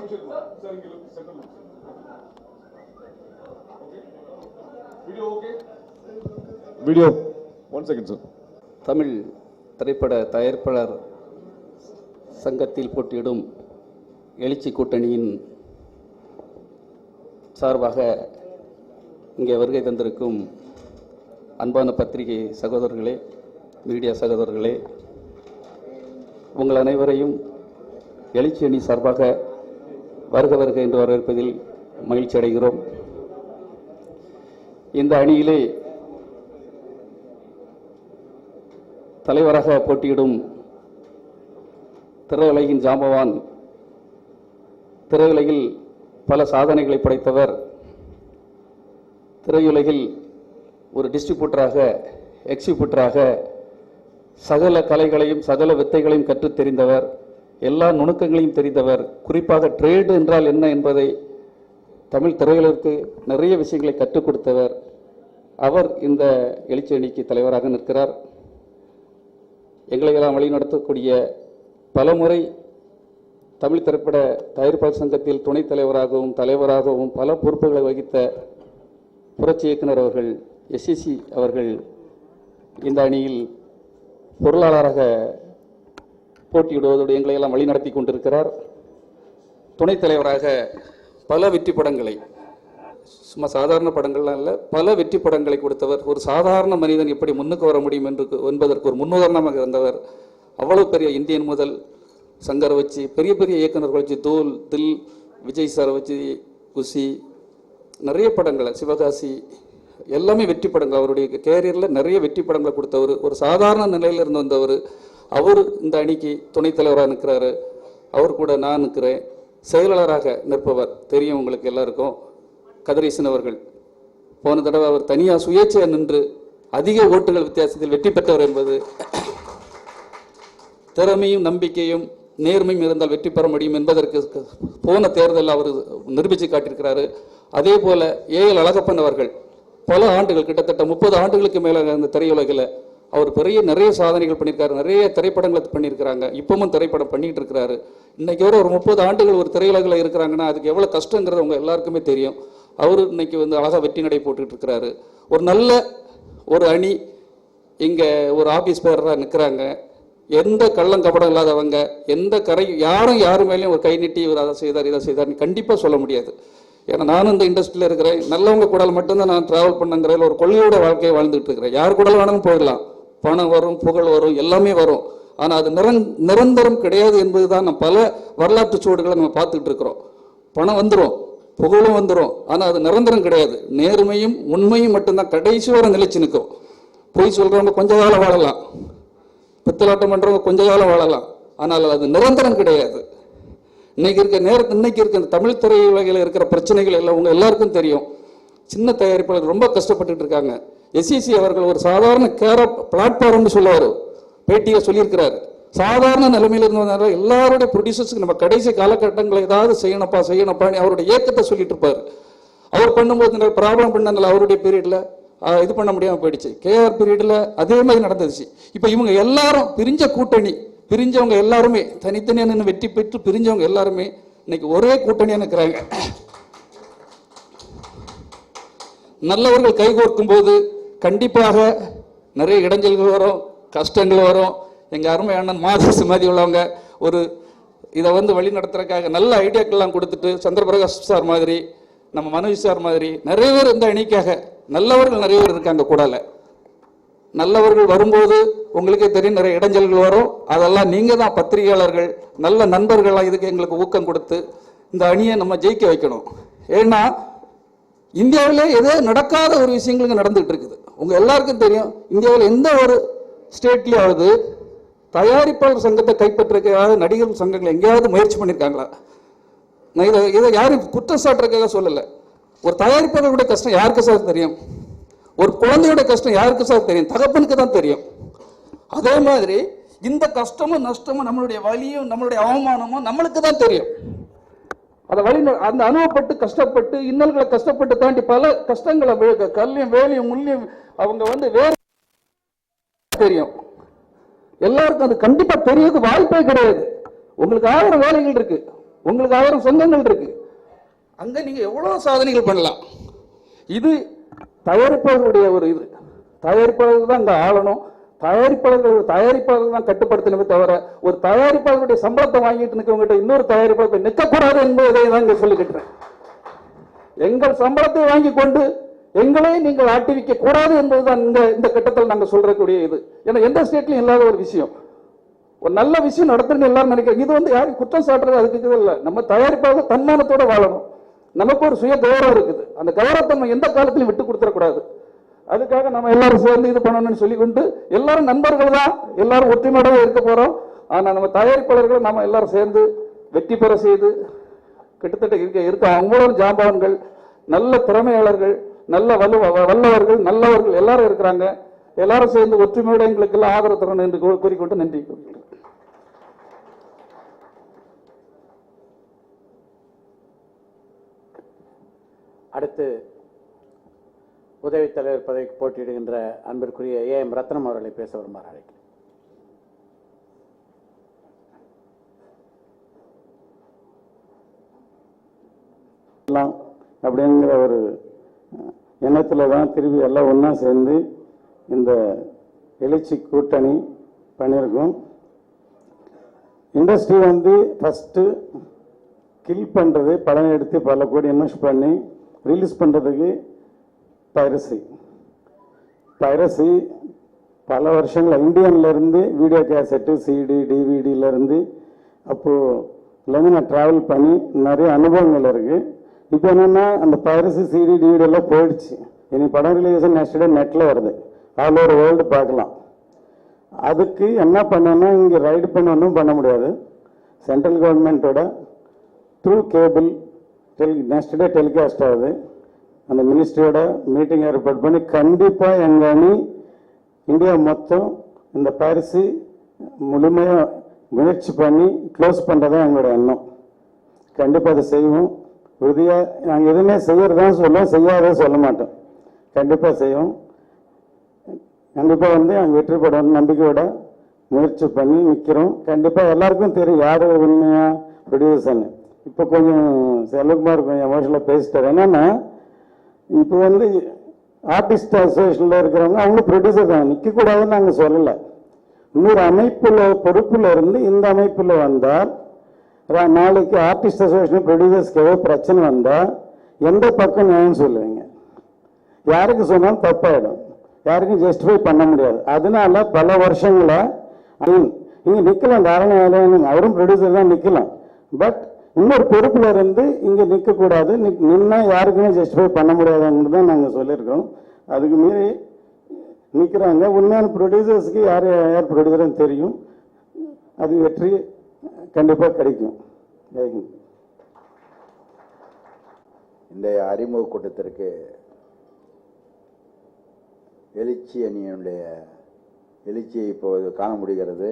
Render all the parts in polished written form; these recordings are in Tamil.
Video 1 second sir. தமிழ் திரைப்பட தயாரிப்பாளர் சங்கத்தில் போட்டியிடும் எழுச்சி கூட்டணியின் சார்பாக இங்கே வருகை தந்திருக்கும் அன்பான பத்திரிகை சகோதரர்களே, மீடியா சகோதரர்களே, உங்கள் அனைவரையும் எழுச்சி அணி சார்பாக வருக வருக என்று வரவேற்பதில் மகிழ்ச்சி அடைகிறோம். இந்த அணியிலே தலைவராக போட்டியிடும் திரையுலகின் ஜாம்பவான், திரையுலகில் பல சாதனைகளை படைத்தவர், திரையுலகில் ஒரு டிஸ்ட்ரிபியூட்டராக, எக்ஸிபியூட்டராக சகல கலைகளையும் சகல வித்தைகளையும் கற்றுத் தெரிந்தவர், எல்லா நுணுக்கங்களையும் தெரிந்தவர், குறிப்பாக ட்ரேடு என்றால் என்ன என்பதை தமிழ் திரையுலகிற்கு நிறைய விஷயங்களை கற்றுக் கொடுத்தவர். அவர் இந்த எழுச்சி அணிக்கு தலைவராக நிற்கிறார். எங்களை எல்லாம் வழிநடத்தக்கூடிய பலமுறை தமிழ் திரைப்பட தயாரிப்பாளர் சங்கத்தில் துணைத் தலைவராகவும் தலைவராகவும் பல பொறுப்புகளை வகித்த புரட்சி இயக்குனர் அவர்கள், எஸ்சிசி அவர்கள் இந்த அணியில் பொருளாளராக போட்டியிடுவதோடு எங்களை எல்லாம் வழிநடத்தி கொண்டிருக்கிறார். துணைத் தலைவராக பல வெற்றி படங்களை, சும்மா சாதாரண படங்கள்லாம் இல்லை, பல வெற்றி படங்களை கொடுத்தவர். ஒரு சாதாரண மனிதன் எப்படி முன்னுக்கு வர முடியும் என்பதற்கு ஒரு முன்னுதாரணமாக இருந்தவர். அவ்வளவு பெரிய இந்தியன் முதல் சங்கரை வச்சு, பெரிய பெரிய இயக்குநர்கள் வச்சு, தூல், தில், விஜய் சாரை வச்சு, குஷி, நிறைய படங்களை, சிவகாசி, எல்லாமே வெற்றி படங்கள். அவருடைய கேரியரில் நிறைய வெற்றி படங்களை கொடுத்தவர். ஒரு சாதாரண நிலையில் இருந்து வந்தவர். அவர் இந்த அணிக்கு துணைத் தலைவராக நிற்கிறாரு. அவர் கூட நான் நிற்கிறேன். செயலாளராக நிற்பவர் தெரியும் உங்களுக்கு எல்லாருக்கும், கதிரேசன் அவர்கள். போன தடவை அவர் தனியாக சுயேட்சையாக நின்று அதிக ஓட்டுகள் வித்தியாசத்தில் வெற்றி பெற்றவர் என்பது, திறமையும் நம்பிக்கையும் நேர்மையும் இருந்தால் வெற்றி பெற முடியும் என்பதற்கு போன தேர்தலில் அவர் நிரூபித்து காட்டியிருக்கிறாரு. அதே போல ஏஎல் அழகப்பன் அவர்கள் பல ஆண்டுகள், கிட்டத்தட்ட 30 ஆண்டுகளுக்கு மேலே அந்த திரையுலகில் அவர் நிறைய சாதனைகள் பண்ணியிருக்காரு. நிறைய திரைப்படங்களை பண்ணியிருக்கிறாங்க. இப்பவும் திரைப்படம் பண்ணிட்டு இருக்கிறாரு. இன்னைக்கு வர ஒரு 30 ஆண்டுகள் ஒரு திரையுலகில் இருக்கிறாங்கன்னா அதுக்கு எவ்வளோ கஷ்டங்கிறது உங்க எல்லாருக்குமே தெரியும். அவர் இன்னைக்கு அழகாக வெற்றி நடை போட்டுக்கிட்டு இருக்கிறாரு. ஒரு நல்ல ஒரு அணி இங்கே ஒரு ஆபீஸ் பேரராக நிற்கிறாங்க. எந்த கள்ளம் கபடம் இல்லாதவங்க, எந்த யாரும் மேலேயும் ஒரு கை நீட்டி இவர் அதை செய்தார் இதை செய்தார்னு கண்டிப்பாக சொல்ல முடியாது. ஏன்னா நானும் இந்த இண்டஸ்ட்ரியில் இருக்கிறேன். நல்லவங்க கூட மட்டும்தான் நான் ட்ராவல் பண்ணுங்கிற ஒரு கொள்கையோட வாழ்க்கையை வாழ்ந்துட்டு இருக்கிறேன். யார் கூட வேணாலும் போயிடலாம், பணம் வரும், புகழ் வரும், எல்லாமே வரும். ஆனால் அது நிரந்தரம் கிடையாது என்பது தான் நம்ம பல வரலாற்று சூடுகளை நம்ம பார்த்துக்கிட்டு இருக்கிறோம். பணம் வந்துடும், புகழும் வந்துடும், ஆனால் அது நிரந்தரம் கிடையாது. நேர்மையும் உண்மையும் மட்டும்தான் கடைசி வரை நிலைச்சு நிற்கும். பொய் சொல்கிறவங்க கொஞ்ச காலம் வாழலாம், பித்தலாட்டம் பண்ணுறவங்க கொஞ்ச காலம் வாழலாம், ஆனால் அது நிரந்தரம் கிடையாது. இன்னைக்கு இருக்க இந்த தமிழ் திரையுலகில் இருக்கிற பிரச்சனைகள் எல்லாம் உங்க எல்லாருக்கும் தெரியும். சின்ன தயாரிப்பாளர் ரொம்ப கஷ்டப்பட்டு இருக்காங்க. எஸ்சிசி அவர்கள் ஒரு சாதாரண பிளாட்ஃபார்ம்னு சொல்லுவார், பேட்டியை சொல்லியிருக்கிறாரு. சாதாரண நிலைமையில் இருந்ததுனால எல்லாருடைய ப்ரொடியூசர்ஸுக்கு நம்ம கடைசி காலகட்டங்களை ஏதாவது செய்யணப்பான்னு அவருடைய இயக்கத்தை சொல்லிட்டு இருப்பார். அவர் பண்ணும்போது ப்ராப்ளம் பண்ணனால அவருடைய பீரியட்ல இது பண்ண முடியாமல் போயிடுச்சு. கேஆர் பீரியட்ல அதே மாதிரி நடந்துச்சு. இப்போ இவங்க எல்லாரும் பிரிஞ்ச கூட்டணி, பிரிஞ்சவங்க எல்லாருமே தனித்தனியாக நின்று வெற்றி பெற்று பிரிஞ்சவங்க எல்லாருமே இன்னைக்கு ஒரே கூட்டணியாக நிற்கிறாங்க. நல்லவர்கள் கைகோர்க்கும் போது கண்டிப்பாக நிறைய இடைஞ்சல்கள் வரும், கஷ்டங்கள் வரும். எங்க அருமை அண்ணன் மாதேசு மாதிரி உள்ளவங்க ஒரு இதை வழி நடத்துறதுக்காக நல்ல ஐடியாக்கள்லாம் கொடுத்துட்டு, சந்திரபிரகாஷ் சார் மாதிரி, நம்ம மனோஜ் சார் மாதிரி நிறைய பேர் இந்த அணிக்காக நல்லவர்கள் நிறைய பேர் இருக்காங்க. கூடல நல்லவர்கள் வரும்போது உங்களுக்கே தெரியும் நிறைய இடைஞ்சல்கள் வரும். அதெல்லாம் நீங்க தான் பத்திரிகையாளர்கள், நல்ல நண்பர்களாக இதுக்கு எங்களுக்கு ஊக்கம் கொடுத்து இந்த அணியை நம்ம ஜெயிக்க வைக்கணும். ஏன்னா இந்தியாவிலே எதோ நடக்காத ஒரு விஷயங்களுக்கு நடந்துகிட்டு இருக்குது. உங்க எல்லாருக்கும் தெரியும், இந்தியாவில் எந்த ஒரு ஸ்டேட்லயாவது தயாரிப்பாளர் சங்கத்தை கைப்பற்றுறதுக்காக நடிகர் சங்கங்கள் எங்கேயாவது முயற்சி பண்ணியிருக்காங்களா? நான் இதை யாரும் குற்றம் சாட்டுறதுக்காக சொல்லலை. ஒரு தயாரிப்பாளருடைய கஷ்டம் யாருக்கு சார் தெரியும்? ஒரு குழந்தையோட கஷ்டம் யாருக்கு சார் தெரியும்? தகப்பனுக்கு தான் தெரியும். அதே மாதிரி இந்த கஷ்டமும் நஷ்டமும் நம்மளுடைய வலியும் நம்மளுடைய அவமானமும் நம்மளுக்கு தான் தெரியும். அதை அந்த அனுபவப்பட்டு கஷ்டப்பட்டு இன்னல்களை கஷ்டப்பட்டு தாண்டி பல கஷ்டங்களை கல்லையும் வேலையும் முள்ளியும் அவங்க வேற தெரியும். எல்லாருக்கும் அது கண்டிப்பா தெரியறது வாய்ப்பே கிடையாது. உங்களுக்கு 1000 வேலைகள் இருக்கு. உங்களுக்கு 1000 சொந்தங்கள் இருக்கு, அங்க நீங்க எவ்வளவு சாதனைகள் பண்ணலாம். இது தயாரிப்பாளர்களுடைய ஒரு இது, தயாரிப்பாளர்கள் தான் இங்க ஆளணும், தயாரிப்பாளர்கள் தான் கட்டுப்படுத்தணுமே தவிர ஒரு தயாரிப்பாளர்களுடைய சம்பளத்தை வாங்கிட்டு நிற்கவங்கிட்ட இன்னொரு தயாரிப்பாளர் நிற்கக்கூடாது என்பதை தான் இங்க சொல்லிக்கிட்டேன். எங்கள் சம்பளத்தை வாங்கி கொண்டு எங்களை நீங்கள் ஆட்டிவிக்க கூடாது என்பதுதான் இந்த கட்டத்தில் நாங்கள் சொல்றக்கூடிய இது. ஏன்னா எந்த ஸ்டேட்லையும் இல்லாத ஒரு விஷயம், ஒரு நல்ல விஷயம் நடத்துன்னு எல்லாரும் நினைக்கிறேன். இது யாரும் குற்றம் சாட்டுறது அதுக்கு இல்லை. நம்ம தயாரிப்பாக தன்மானத்தோட வாழணும், நமக்கு ஒரு சுய கௌரவம் இருக்குது, அந்த கௌரவத்தை நம்ம எந்த காலத்திலையும் விட்டு கொடுத்துடக்கூடாது. அதுக்காக நம்ம எல்லாரும் சேர்ந்து இது பண்ணணும்னு சொல்லிக்கொண்டு எல்லாரும் நண்பர்கள் தான், எல்லாரும் ஒற்றுமையோட இருக்க போறோம். ஆனா நம்ம தயாரிப்பாளர்கள் நம்ம எல்லாரும் சேர்ந்து வெற்றி பெற செய்து கிட்டத்தட்ட இருக்க அவங்களும் ஜாம்பவான்கள், நல்ல திறமையாளர்கள், நல்ல வல்லவர்கள், நல்லவர்கள் எல்லாரும் இருக்கிறாங்க. எல்லாரும் சேர்ந்து ஒற்றுமையோட எங்களுக்கு எல்லாம் ஆதரவு தரணும் என்று கூறிக்கொண்டு நன்றி கூறுகிறேன். அடுத்து உதவித் தலைவர் பதவிக்கு போட்டியிடுகின்ற அன்பிற்குரிய ஏஎம் ரத்னம் அவர்களை பேச வருமாறு அழைக்கிறேன். அப்படிங்கிற ஒரு எண்ணத்தில் தான் திரும்பி எல்லாம் ஒன்றா சேர்ந்து இந்த எழுச்சி கூட்டணி பண்ணியிருக்கோம். இண்டஸ்ட்ரி ஃபஸ்ட்டு கில் பண்ணுறது, படம் எடுத்து பல கோடி இன்வெஸ்ட் பண்ணி ரிலீஸ் பண்ணுறதுக்கு பைரசி பல வருஷங்கள் இந்தியன்லேருந்து வீடியோ கேசட்டு, சிடி, டிவிடியிலேருந்து அப்போதுலேருந்து நான் ட்ராவல் பண்ணி நிறைய அனுபவங்கள் இருக்குது. இப்போ என்னென்னா அந்த பைரசி, சிடி, டிவிடி எல்லாம் போயிடுச்சு. இனி படம் ரிலீஸன் நெக்ஸ்ட் டே நெட்டில் வருது, ஆல் ஓவர் வேர்ல்டு பார்க்கலாம். அதுக்கு என்ன பண்ணணும்னா இங்கே ரைடு பண்ண ஒன்றும் பண்ண முடியாது. சென்ட்ரல் கவர்மெண்ட்டோட through cable next day telecast ஆகுது. அந்த மினிஸ்ட்ரியோட மீட்டிங் ஏற்பாடு பண்ணி கண்டிப்பாக எங்கள் அணி இந்தியா மொத்தம் இந்த பைரசி முழுமையாக முயற்சி பண்ணி க்ளோஸ் பண்ணுறதான் எங்களோட எண்ணம். கண்டிப்பாக அதை செய்வோம். உறுதியாக நாங்கள் எதுவுமே செய்யறதான் சொல்லுவோம், செய்யாதே சொல்ல மாட்டோம். கண்டிப்பாக செய்வோம். கண்டிப்பாக நாங்கள் வெற்றி பெறணும் நம்பிக்கையோட முயற்சி பண்ணி நிற்கிறோம். கண்டிப்பாக எல்லாருக்கும் தெரியும் யார் உண்மையாக ப்ரொடியூசர்னு. இப்போ கொஞ்சம் செல்வகுமார் கொஞ்சம் எமோஷனலாக பேசிட்டார். என்னென்னா இப்போ ஆர்டிஸ்ட் அசோசியேஷனில் இருக்கிறவங்க அவங்க ப்ரொடியூசர் தான், நிற்கக்கூடாதுன்னு நாங்கள் சொல்லலை. இன்னொரு அமைப்பில் பொறுப்பில் இருந்து இந்த அமைப்பில் வந்தால் நாளைக்கு ஆர்டிஸ்ட் அசோசியேஷன் ப்ரொடியூசர்ஸ்க்கு ஏதோ பிரச்சனை வந்தால் எந்த பக்கம் நியாயம் சொல்லுவீங்க? யாருக்கு சொன்னாலும் தப்பாயிடும், யாருக்கும் ஜஸ்டிஃபை பண்ண முடியாது. அதனால பல வருஷங்களாக இங்கே நிற்கலாம், தாராளம் அவரும் ப்ரொடியூசர் தான் நிற்கலாம். பட் இன்னொரு பொறுப்பில் இருந்து இங்கே நிற்கக்கூடாது, நின்னா யாருக்குமே ஜஸ்டிஃபை பண்ண முடியாதுன்னு தான் நாங்கள் சொல்லியிருக்கோம். அதுக்கு மீறி நிற்கிறாங்க. உண்மையான ப்ரொடியூசர்ஸ்க்கு யார் யார் ப்ரொடியூசர்னு தெரியும். அது வெற்றி கண்டிப்பாக கிடைக்கும். இந்த அறிமுக கூட்டத்திற்கு எழுச்சி அணியினுடைய எழுச்சியை இப்போது காண முடிகிறது.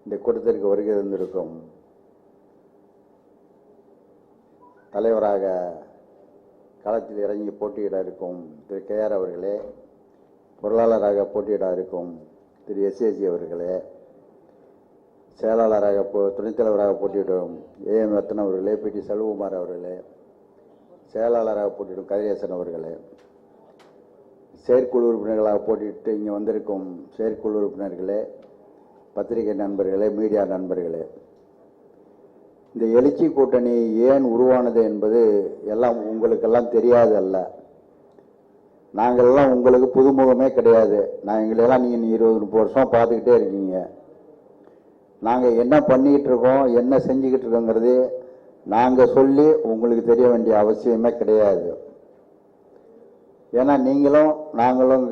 இந்த கூட்டத்திற்கு வருகை இருந்திருக்கும் தலைவராக களத்தில் இறங்கி போட்டியிட இருக்கும் திரு KR அவர்களே, பொருளாளராக போட்டியிட இருக்கும் திரு SAG அவர்களே, செயலாளராக துணைத் தலைவராக போட்டியிடும் AM ரத்னம் அவர்களே, PT செல்வகுமார் அவர்களே, செயலாளராக போட்டியிடும் கதிரேசன் அவர்களே, செயற்குழு உறுப்பினர்களாக போட்டியிட்டு இங்கே வந்திருக்கும் செயற்குழு உறுப்பினர்களே, பத்திரிகை நண்பர்களே, மீடியா நண்பர்களே, இந்த எழுச்சி கூட்டணி ஏன் உருவானது என்பது எல்லாம் உங்களுக்கெல்லாம் தெரியாது அல்ல. நாங்கள்லாம் உங்களுக்கு புதுமுகமே கிடையாது. எங்களெல்லாம் நீங்கள் 20-30 வருஷம் பார்த்துக்கிட்டே இருக்கீங்க. நாங்கள் என்ன பண்ணிக்கிட்டு இருக்கோம், என்ன செஞ்சுக்கிட்டு இருக்கோங்கிறது நாங்கள் சொல்லி உங்களுக்கு தெரிய வேண்டிய அவசியமே கிடையாது. ஏன்னா நீங்களும் நாங்களும்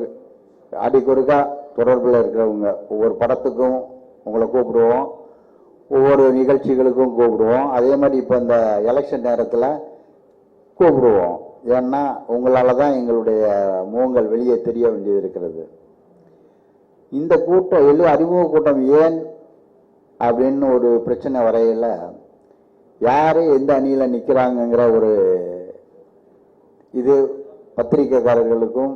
அடிக்கொருக்கா தொடர்பில் இருக்கிறவங்க. ஒவ்வொரு படத்துக்கும் உங்களை கூப்பிடுவோம், ஒவ்வொரு நிகழ்ச்சிகளுக்கும் கூப்பிடுவோம். அதே மாதிரி இப்போ இந்த எலெக்ஷன் நேரத்தில் கூப்பிடுவோம். ஏன்னா உங்களால் தான் எங்களுடைய முகங்கள் வெளியே தெரிய வேண்டியது இருக்கிறது. இந்த கூட்டம் அறிமுக கூட்டம் ஏன் அப்படின்னு ஒரு பிரச்சனை வரையில் யார் எந்த அணியில் நிற்கிறாங்கங்கிற ஒரு இது பத்திரிகைக்காரர்களுக்கும்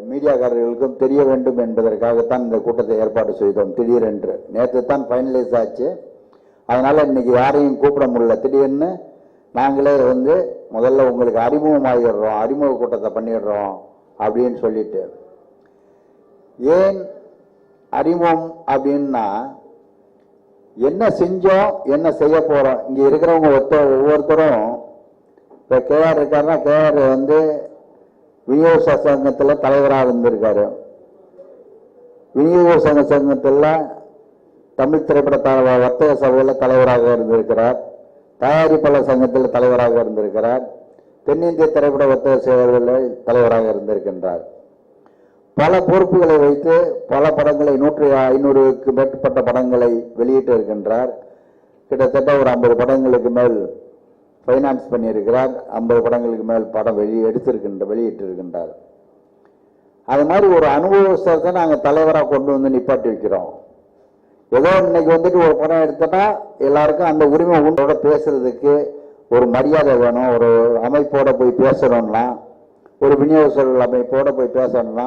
மீடியாக்காரர்களுக்கும் தெரிய வேண்டும் என்பதற்காகத்தான் இந்த கூட்டத்தை ஏற்பாடு செய்தோம். திடீரென்று நேற்று தான் ஃபைனலைஸ் ஆச்சு. அதனால இன்னைக்கு யாரையும் கூப்பிட முடியல. திடீர்னு நாங்களே வந்து முதல்ல உங்களுக்கு அறிமுகமாகிடுறோம், அறிமுக கூட்டத்தை பண்ணிடுறோம் அப்படின்னு சொல்லிட்டு. ஏன் அறிமுகம் அப்படின்னா, என்ன செஞ்சோம், என்ன செய்ய போறோம். இங்க இருக்கிறவங்க ஒவ்வொருத்தரும் இப்ப கேஆர் இருக்காருன்னா, கேஆர் வந்து விநியோக சங்கத்தில் தலைவராக இருந்திருக்காரு. விநியோக சங்கத்தில் தமிழ் திரைப்பட வர்த்தக சபையில் தலைவராக இருந்திருக்கிறார். தயாரிப்பாளர் சங்கத்தில் தலைவராக இருந்திருக்கிறார். தென்னிந்திய திரைப்பட வர்த்தக சேவைகளில் தலைவராக இருந்திருக்கின்றார். பல பொறுப்புகளை வைத்து பல படங்களை 500க்கு மேற்பட்ட படங்களை வெளியிட்டு இருக்கின்றார். கிட்டத்தட்ட ஒரு 50 படங்களுக்கு மேல் ஃபைனான்ஸ் பண்ணியிருக்கிறார். 50 படங்களுக்கு மேல் படம் வெளியிட்டு இருக்கின்றார். அது மாதிரி ஒரு அனுபவத்தை நாங்கள் தலைவராக கொண்டு வந்து நிப்பாட்டி வைக்கிறோம். ஏதோ இன்னைக்கு வந்துட்டு ஒரு படம் எடுத்தோன்னா எல்லாருக்கும் அந்த உரிமை உண்டோட பேசுறதுக்கு ஒரு மரியாதை வேணும். ஒரு அமைப்போட போய் பேசணும்னா, ஒரு விநியோகஸ்தர்கள் அமைப்போட போய் பேசணும்னா,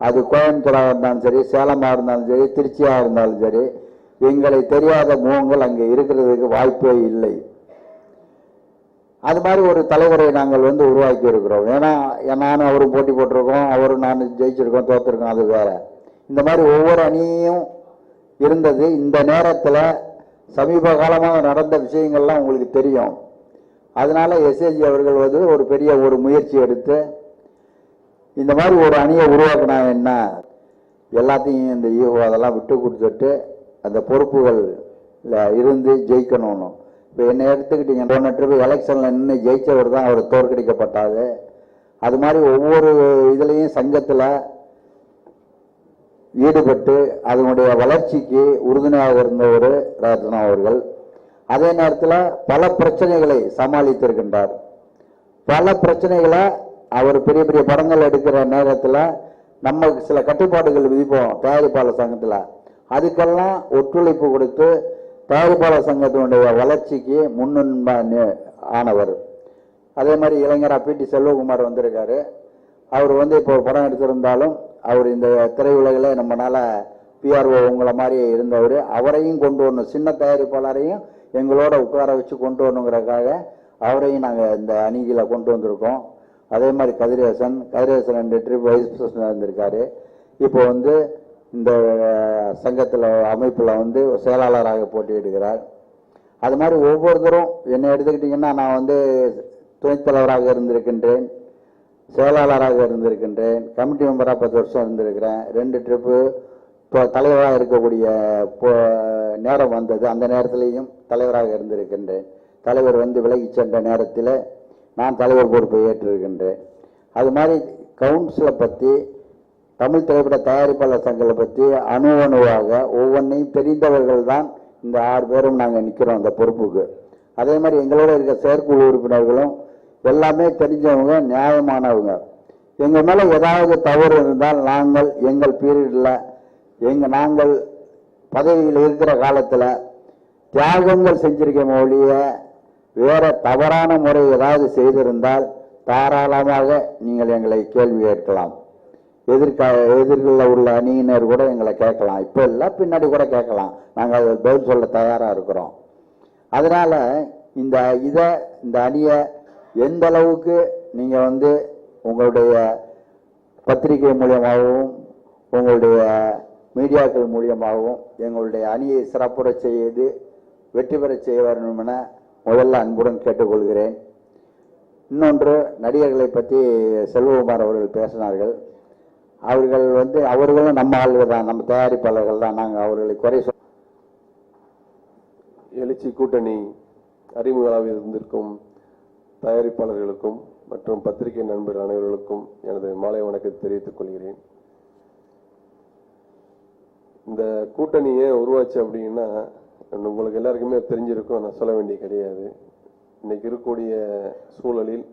அது கோயம்புத்தூராக இருந்தாலும் சரி, சேலமாக இருந்தாலும் சரி, திருச்சியாக இருந்தாலும் சரி, எங்களை தெரியாத முகங்கள் அங்கே இருக்கிறதுக்கு வாய்ப்பே இல்லை. அது மாதிரி ஒரு தலைவரை நாங்கள் வந்து உருவாக்கி இருக்கிறோம். ஏன்னா நானும் அவரும் போட்டி போட்டிருக்கோம், அவரும் நானும் ஜெயிச்சிருக்கோம், தோற்றிருக்கோம், அது வேற. இந்த மாதிரி ஒவ்வொரு அணியும் இருந்தது. இந்த நேரத்தில் சமீப காலமாக நடந்த விஷயங்கள்லாம் உங்களுக்கு தெரியும். அதனால எஸ்ஏஜி அவர்கள் வந்து ஒரு பெரிய ஒரு முயற்சி எடுத்து இந்த மாதிரி ஒரு அணியை உருவாக்கினா என்ன, எல்லாத்தையும் இந்த ஈகோ அதெல்லாம் விட்டு கொடுத்துட்டு அந்த பொறுப்புகள் இருந்து ஜெயிக்கணும். இப்போ என்னை எடுத்துக்கிட்டீங்க, போன ட்ரிப் எலெக்ஷனில் நின்று ஜெயிச்சவர் தான் அவர் தோற்கடிக்கப்பட்டாரு. அது மாதிரி ஒவ்வொரு இதுலேயும் சங்கத்தில் ஈடுபட்டு அதனுடைய வளர்ச்சிக்கு உறுதுணையாக இருந்தவர் ரத்னா அவர்கள். அதே நேரத்தில் பல பிரச்சனைகளை சமாளித்திருக்கின்றார். பல பிரச்சனைகளை அவர் பெரிய பெரிய படங்கள் எடுக்கிற நேரத்தில் நம்ம சில கட்டுப்பாடுகள் விதிப்போம் தயாரிப்பாளர் சங்கத்தில். அதுக்கெல்லாம் ஒத்துழைப்பு கொடுத்து தயாரிப்பாளர் சங்கத்தினுடைய வளர்ச்சிக்கு முன்னுண்மை ஆனவர். அதே மாதிரி இளைஞராக பிடி செல்வகுமார் வந்திருக்காரு. அவர் வந்து இப்போ ஒரு படம் எடுத்திருந்தாலும் அவர் இந்த திரையுலகில் நம்மளால பிஆர்ஓ உங்களை மாதிரி இருந்தவர். அவரையும் கொண்டு வரணும், சின்ன தயாரிப்பாளரையும் எங்களோட உட்கார வச்சு கொண்டு வரணுங்கிறதுக்காக அவரையும் நாங்கள் இந்த அணிகளை கொண்டு வந்திருக்கோம். அதே மாதிரி கதிரேசன் 2 ட்ரிப் வைஸ் பிரசிடன்ட் இருந்திருக்காரு. இப்போ வந்து இந்த சங்கத்தில் அமைப்பில் வந்து செயலாளராக போட்டியிடுகிறார். அது மாதிரி ஒவ்வொருத்தரும் என்னை எடுத்துக்கிட்டிங்கன்னா, நான் வந்து துணைத் தலைவராக இருந்திருக்கின்றேன், செயலாளராக இருந்திருக்கின்றேன், கமிட்டி மெம்பராக 10 வருஷம் இருந்திருக்கிறேன். 2 ட்ரிப்பு தலைவராக இருக்கக்கூடிய நேரம் வந்தது. அந்த நேரத்திலையும் தலைவராக இருந்திருக்கின்றேன். தலைவர் வந்து விலகி சென்ற நேரத்தில் நான் தலைவர் பொறுப்பை ஏற்றிருக்கின்றேன். அது மாதிரி கவுன்சிலை பற்றி, தமிழ் திரைப்பட தயாரிப்பாளர் சங்கங்களை பற்றி அணுவாக ஒவ்வொன்றையும் தெரிந்தவர்கள் தான் இந்த 6 பேரும் நாங்கள் நிற்கிறோம் அந்த பொறுப்புக்கு. அதே மாதிரி எங்களோட இருக்க செயற்குழு உறுப்பினர்களும் எல்லாமே தெரிஞ்சவங்க, நியாயமானவங்க. எங்கள் மேலே ஏதாவது தவறு இருந்தால் நாங்கள் எங்கள் பீரியடில் நாங்கள் பதவியில் இருக்கிற காலத்தில் தியாகங்கள் செஞ்சிருக்க மொழிய வேற தவறான முறை ஏதாவது செய்திருந்தால் தாராளமாக நீங்கள் எங்களை கேள்வி கேட்கலாம். எதிர்களில் உள்ள அணியினர் கூட எங்களை கேட்கலாம். இப்போ இல்லை, பின்னாடி கூட கேட்கலாம். நாங்கள் அதை பதில் சொல்ல தயாராக இருக்கிறோம். அதனால இந்த அணியை எந்த அளவுக்கு நீங்கள் வந்து உங்களுடைய பத்திரிகை மூலியமாகவும் உங்களுடைய மீடியாக்கள் மூலியமாகவும் எங்களுடைய அணியை சிறப்புற செய்து வெற்றி பெற செய்ய வேண்டும் என முதல்ல அன்புடன் கேட்டுக்கொள்கிறேன். இன்னொன்று, நடிகர்களை பற்றி செல்வகுமார் அவர்கள் பேசினார்கள். அவர்களும் நம்ம ஆளுகள் தான், நம்ம தயாரிப்பாளர்கள் தான். நாங்கள் அவர்களை குறை எழுச்சி கூட்டணி அறிமுகமாக இருந்திருக்கும் தயாரிப்பாளர்களுக்கும் மற்றும் பத்திரிகை நண்பர் அனைவர்களுக்கும் எனது மாலை வணக்கத்தை தெரிவித்துக் கொள்கிறேன். இந்த கூட்டணியை உருவாச்சு அப்படின்னா உங்களுக்கு எல்லாருக்குமே தெரிஞ்சிருக்கும், நான் சொல்ல வேண்டிய கிடையாது. இன்னைக்கு இருக்கக்கூடிய சூழலில்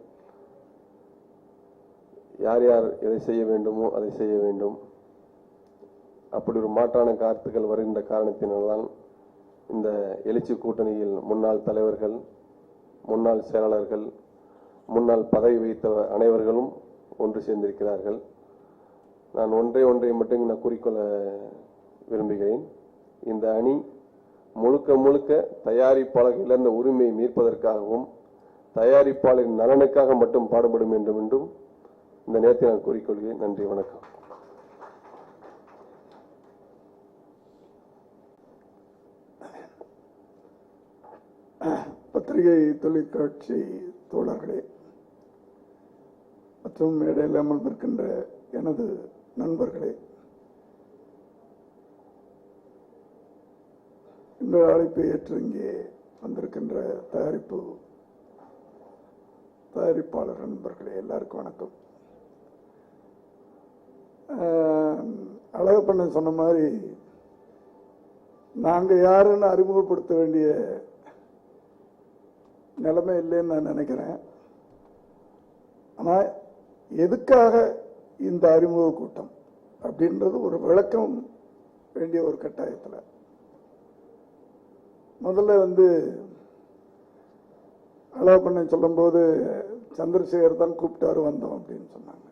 யார் யார் எதை செய்ய வேண்டுமோ அதை செய்ய வேண்டும். அப்படி ஒரு மாற்றான கருத்துக்கள் வருகின்ற காரணத்தினால்தான் இந்த எழுச்சி கூட்டணியில் முன்னாள் தலைவர்கள், முன்னாள் செயலாளர்கள், முன்னாள் பதவி வைத்த அனைவர்களும் ஒன்று சேர்ந்திருக்கிறார்கள். நான் ஒன்றை மட்டும் நான் குறிக்கொள்ள விரும்புகிறேன். இந்த அணி முழுக்க முழுக்க தயாரிப்பாளர் இழந்த உரிமையை மீட்பதற்காகவும் தயாரிப்பாளரின் நலனுக்காக மட்டும் பாடுபடும் வேண்டும் என்றும் இந்த நேரத்தை நான் கூறிக்கொள்கிறேன். நன்றி, வணக்கம். பத்திரிகை தொலைக்காட்சி தோழர்களே மற்றும் மேடையில் அமர்ந்திருக்கின்ற எனது நண்பர்களே, இந்த அழைப்பை ஏற்று இங்கே வந்திருக்கின்ற தயாரிப்பாளர் நண்பர்களே, எல்லாருக்கும் வணக்கம். அழகப்பண்ணன் சொன்ன மாதிரி நாங்கள் யாருன்னு அறிமுகப்படுத்த வேண்டிய நிலைமை இல்லைன்னு நான் நினைக்கிறேன். ஆனால் எதுக்காக இந்த அறிமுக கூட்டம் அப்படின்றது ஒரு விளக்கம் வேண்டிய ஒரு கட்டாயத்தில் முதல்ல அழகப்பண்ணன் சொல்லும்போது சந்திரசேகர் தான் கூப்பிட்டாரு வந்தோம் அப்படின்னு சொன்னாங்க.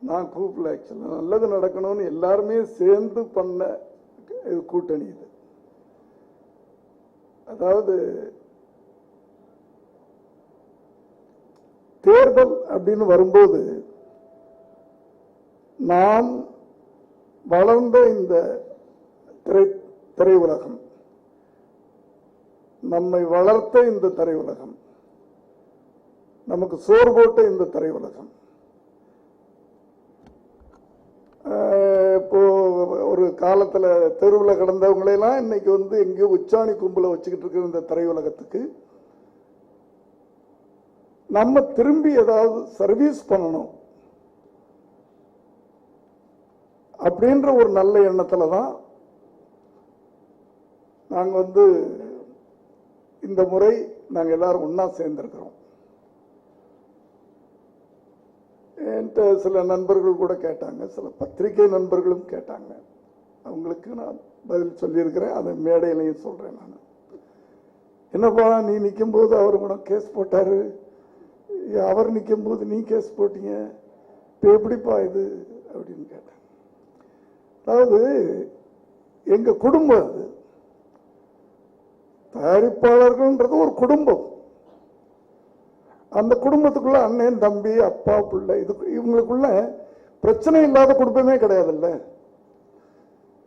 நான் கூப்பிடல. ஆக்சுவலாக நல்லது நடக்கணும்னு எல்லாருமே சேர்ந்து பண்ண கூட்டணி இது. அதாவது தேர்தல் அப்படின்னு வரும்போது நாம் வளர்ந்த இந்த திரையுலகம், நம்மை வளர்த்த இந்த திரையுலகம், நமக்கு சோறு போட்ட இந்த திரையுலகம், இப்போ ஒரு காலத்துல தெருவில் கிடந்தவங்களெல்லாம் இன்னைக்கு எங்கேயோ உச்சாணி கும்பல வச்சுக்கிட்டு இருக்கிற இந்த திரையுலகத்துக்கு நம்ம திரும்பி ஏதாவது சர்வீஸ் பண்ணணும் அப்படின்ற ஒரு நல்ல எண்ணத்துல தான் நாங்க இந்த முறை நாங்க எல்லாரும் ஒன்னா சேர்ந்திருக்கிறோம். என்கிட்ட சில நண்பர்கள் கூட கேட்டாங்க, சில பத்திரிகை நண்பர்களும் கேட்டாங்க. அவங்களுக்கு நான் பதில் சொல்லியிருக்கிறேன், அதை மேடையிலையும் சொல்றேன். நான் என்னப்பா நீ நிற்கும் போது அவர் கூட கேஸ் போட்டாரு, அவர் நிற்கும் போது நீ கேஸ் போட்டீங்க, இப்போ எப்படிப்பா இது அப்படின்னு கேட்டேன். அதாவது எங்க குடும்பம், அது தயாரிப்பாளர்கள்ன்றது ஒரு குடும்பம். அந்த குடும்பத்துக்குள்ள அண்ணன் தம்பி அப்பா பிள்ளை இவங்களுக்குள்ள பிரச்சனை இல்லாத குடும்பமே கிடையாதுல்ல.